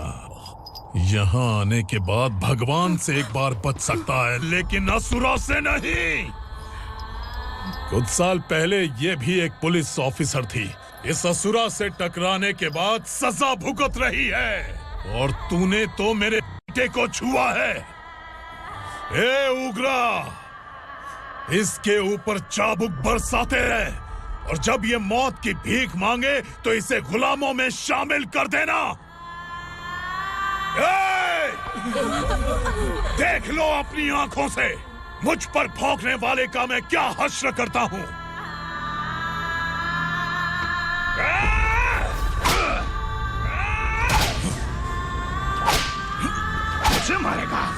यहाँ आने के बाद भगवान से एक बार बच सकता है, लेकिन असुरा से नहीं। कुछ साल पहले ये भी एक पुलिस ऑफिसर थी। इस असुरा से टकराने के बाद सजा भुगत रही है, और तूने तो मेरे बेटे को छुआ है। ए उग्रा, इसके ऊपर चाबुक बरसाते रहे, और जब ये मौत की भीख मांगे तो इसे गुलामों में शामिल कर देना। देख लो अपनी आंखों से मुझ पर भौंकने वाले का मैं क्या हश्र करता हूं। मुझे मारेगा।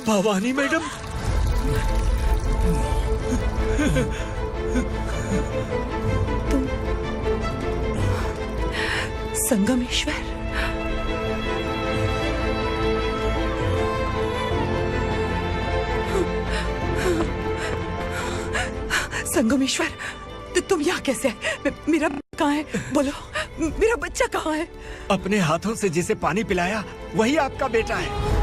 भवानी मैडम, संगमेश्वर, संगमेश्वर, तुम यहाँ कैसे आए? मेरा कहाँ है? बोलो, मेरा बच्चा कहाँ है? अपने हाथों से जिसे पानी पिलाया वही आपका बेटा है।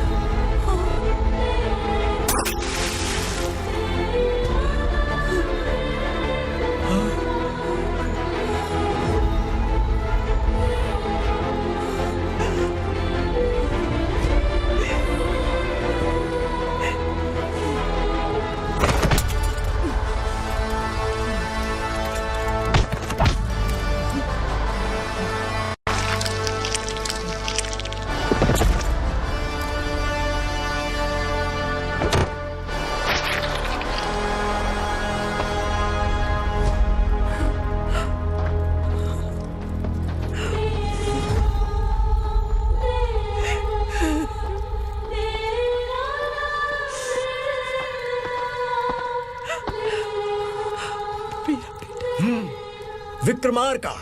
Vikramarka,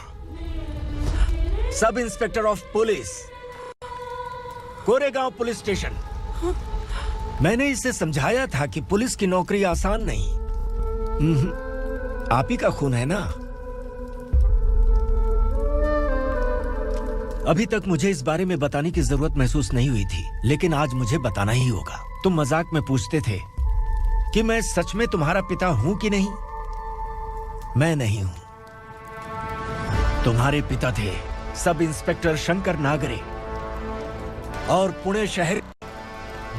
sub inspector of police, Koregaon police station. मैंने इसे समझाया था कि पुलिस की नौकरी आसान नहीं। आप ही का खून है ना। अभी तक मुझे इस बारे में बताने की जरूरत महसूस नहीं हुई थी, लेकिन आज मुझे बताना ही होगा। तुम मजाक में पूछते थे कि मैं सच में तुम्हारा पिता हूं कि नहीं। मैं नहीं हूं। तुम्हारे पिता थे सब इंस्पेक्टर शंकर नागरे, और पुणे शहर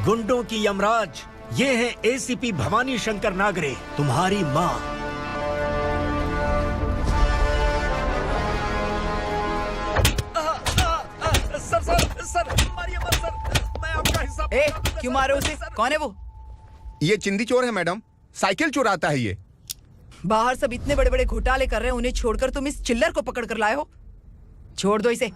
गुंडों की यमराज ये है एसीपी भवानी शंकर नागरे, तुम्हारी मां। सर, मारिए मत सर, मैं आपका हिस्सा। क्यों मारे उसे? कौन है वो? ये चिंदी चोर है मैडम, साइकिल चुराता है ये। बाहर सब इतने बड़े बड़े घोटाले कर रहे हैं, उन्हें छोड़कर तुम इस चिल्लर को पकड़ कर लाए हो। छोड़ दो इसे।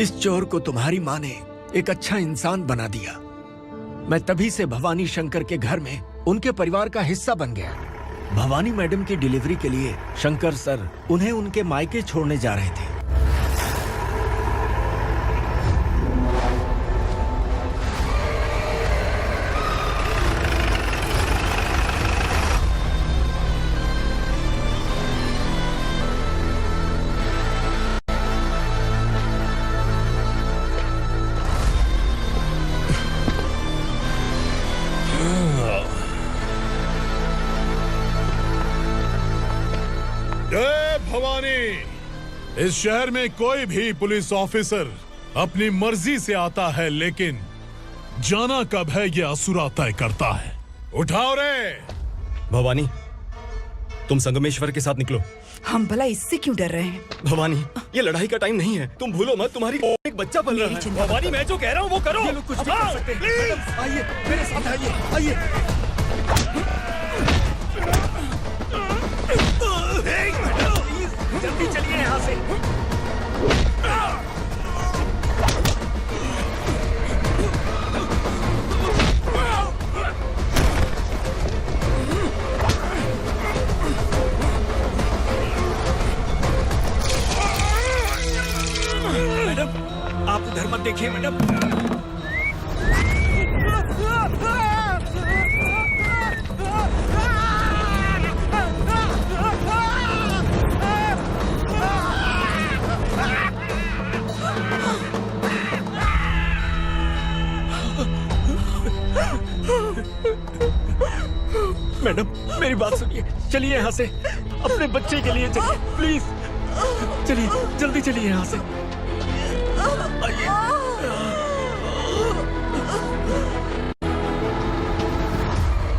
इस चोर को तुम्हारी माँ ने एक अच्छा इंसान बना दिया। मैं तभी से भवानी शंकर के घर में उनके परिवार का हिस्सा बन गया। भवानी मैडम की डिलीवरी के लिए शंकर सर उन्हें उनके मायके छोड़ने जा रहे थे। जय भवानी। इस शहर में कोई भी पुलिस ऑफिसर अपनी मर्जी से आता है, लेकिन जाना कब है ये असुरा तय करता है। उठाओ रे। भवानी, तुम संगमेश्वर के साथ निकलो। हम भला इससे क्यों डर रहे हैं? भवानी, ये लड़ाई का टाइम नहीं है। तुम भूलो मत, तुम्हारी एक बच्चा पल रहा है। भवानी, मैं जो कह रहा हूँ वो करो। ये लोग कुछ भी कर सकते हैं। आइए मेरे साथ, आइए। जल्दी चलिए यहाँ से। मैडम, आप उधर मत देखिए मैडम। मैडम, मेरी बात सुनिए। चलिए यहाँ से, अपने बच्चे के लिए चलिए प्लीज। चलिए, जल्दी चलिए यहाँ से। आइए।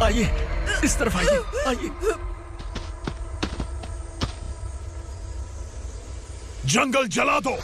आइए, इस तरफ आइए, आइए। जंगल जला दो।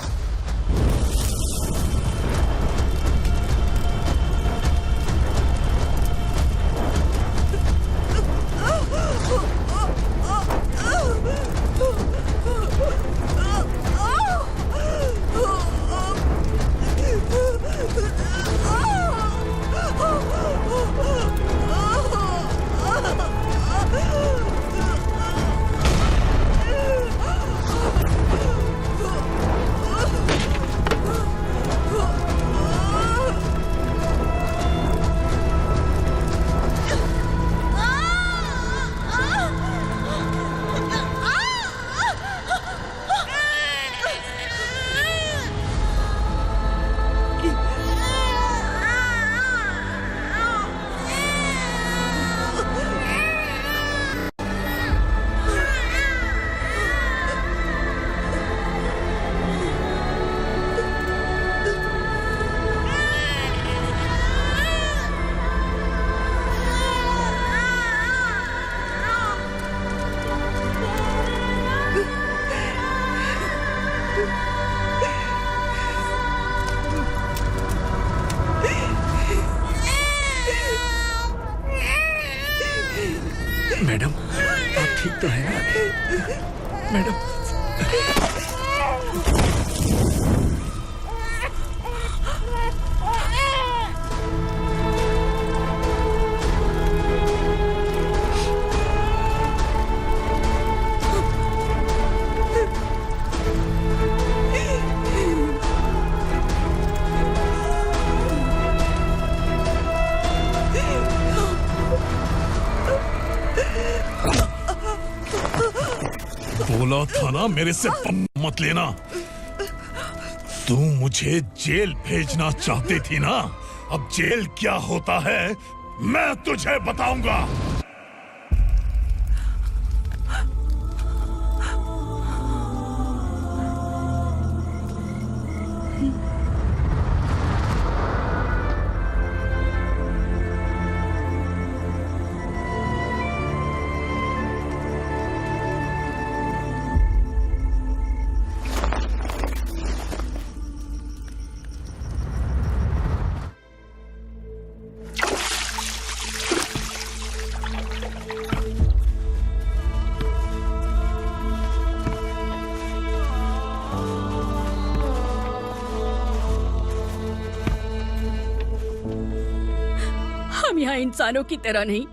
मैडम, आप ठीक तो हैं ना? मैडम, बोला था ना मेरे से मत लेना। तू मुझे जेल भेजना चाहती थी ना? अब जेल क्या होता है मैं तुझे बताऊंगा। यहाँ इंसानों की तरह नहीं,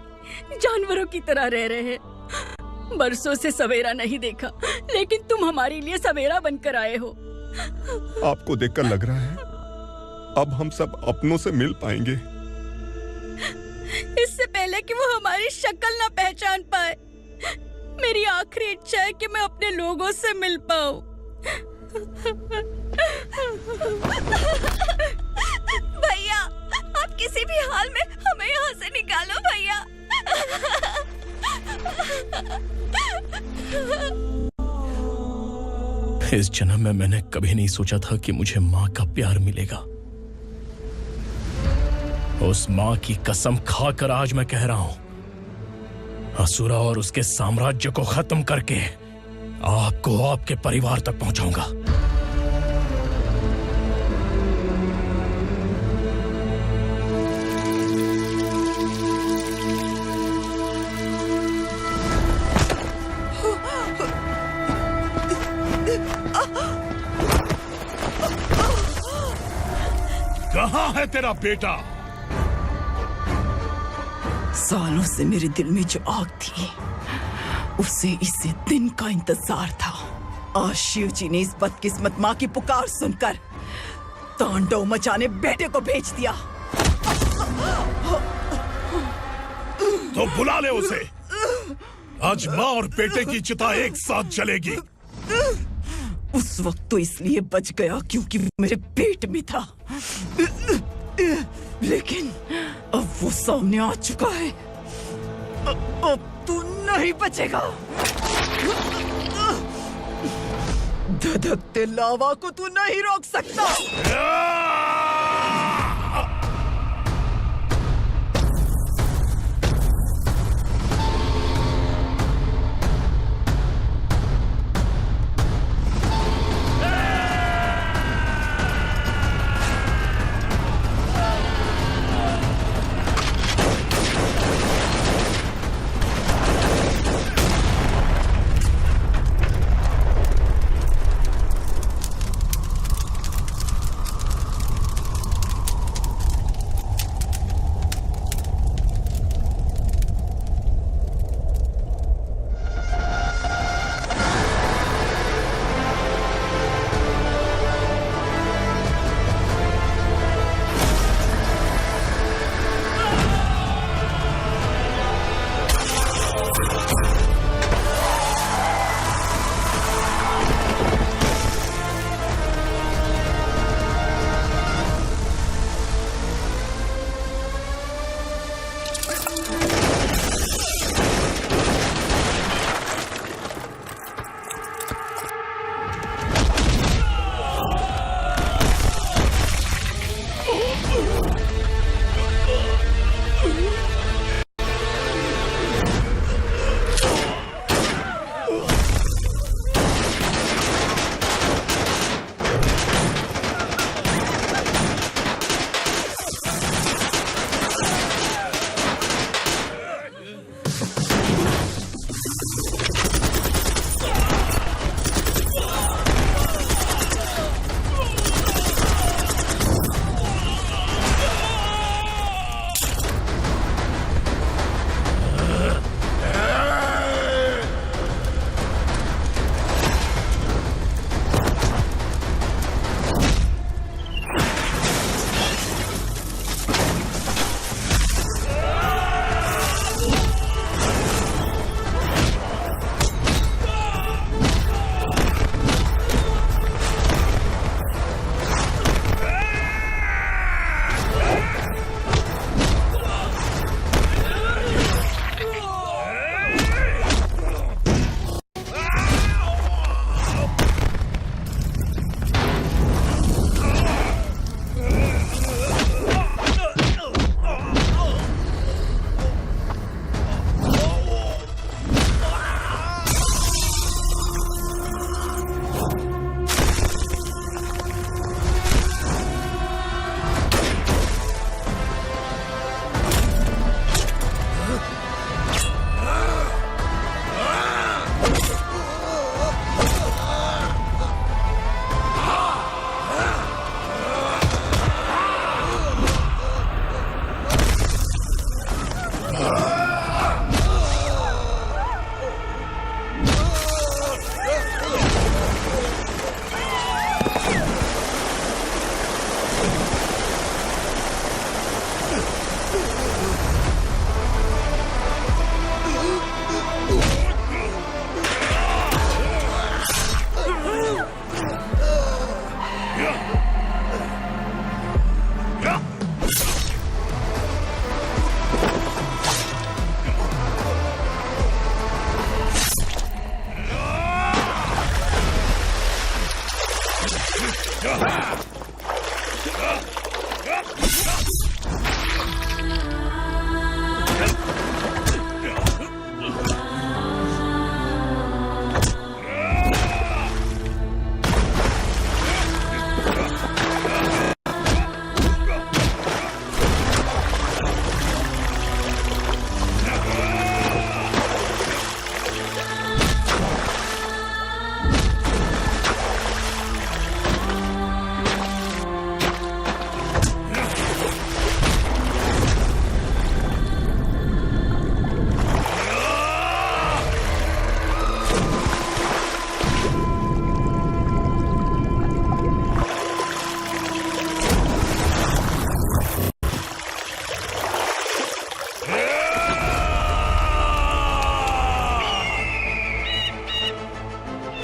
जानवरों की तरह रह रहे हैं। बरसों से सवेरा नहीं देखा, लेकिन तुम हमारे लिए सवेरा बनकर आए हो। आपको देखकर लग रहा है अब हम सब अपनों से मिल पाएंगे। इससे पहले कि वो हमारी शक्ल ना पहचान पाए, मेरी आखिरी इच्छा है कि मैं अपने लोगों से मिल पाऊं। भैया, आप किसी भी हाल में हमें यहाँ से निकालो भैया। इस जन्म में मैंने कभी नहीं सोचा था कि मुझे माँ का प्यार मिलेगा। उस माँ की कसम खाकर आज मैं कह रहा हूं, असुरा और उसके साम्राज्य को खत्म करके आपको आपके परिवार तक पहुंचाऊंगा। कहाँ है तेरा बेटा? सालों से मेरे दिल में जो आग थी, उसे इसी दिन का इंतजार था। आज शिव जी ने इस बदकिस्मत माँ की पुकार सुनकर तांडव मचाने बेटे को भेज दिया। तो बुला ले उसे। आज माँ और बेटे की चिता एक साथ जलेगी। उस वक्त तो इसलिए बच गया क्योंकि वो मेरे पेट में था, लेकिन अब वो सामने आ चुका है। अब तू नहीं बचेगा। धधकते लावा को तू नहीं रोक सकता।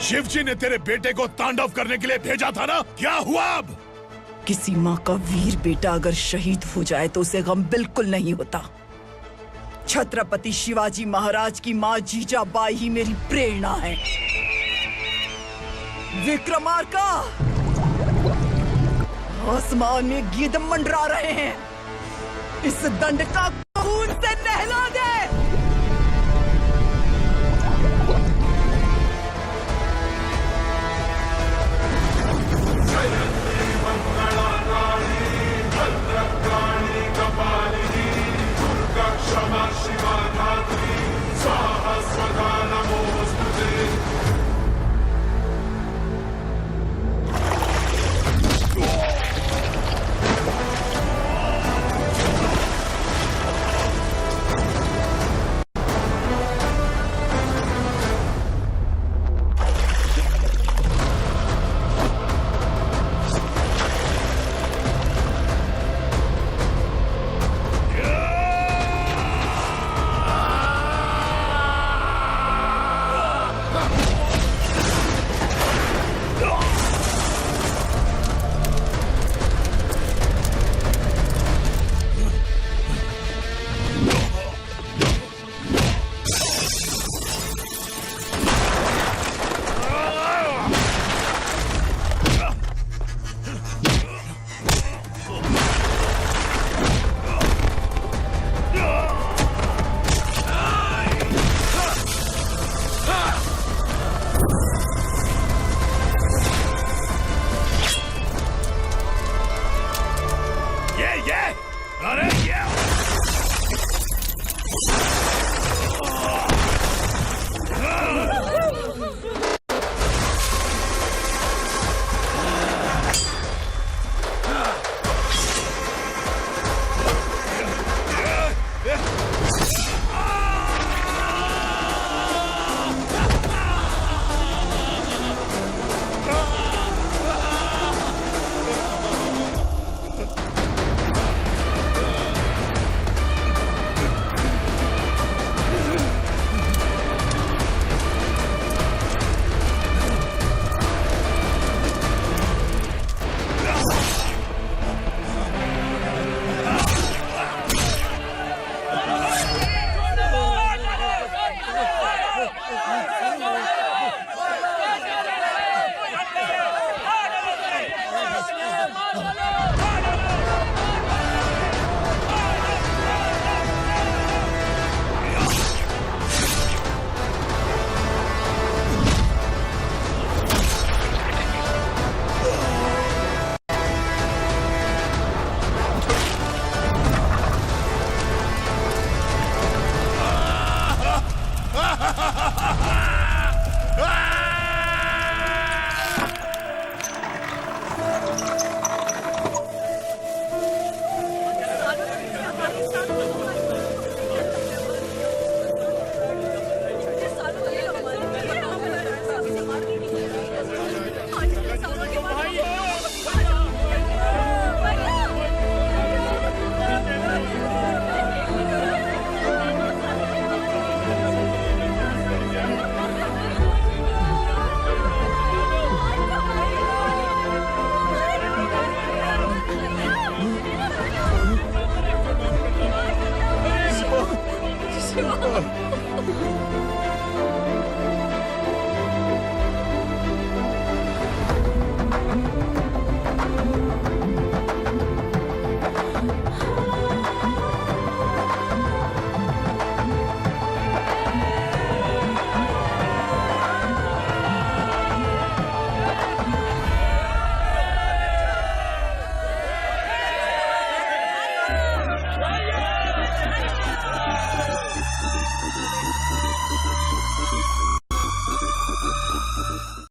शिव जी ने तेरे बेटे को तांडव करने के लिए भेजा था ना, क्या हुआ अब? किसी माँ का वीर बेटा अगर शहीद हो जाए तो उसे गम बिल्कुल नहीं होता। छत्रपति शिवाजी महाराज की माँ जीजाबाई ही मेरी प्रेरणा है। विक्रमार्का, आसमान में गीत मंडरा रहे हैं, इस दंड का खून से नहला दे।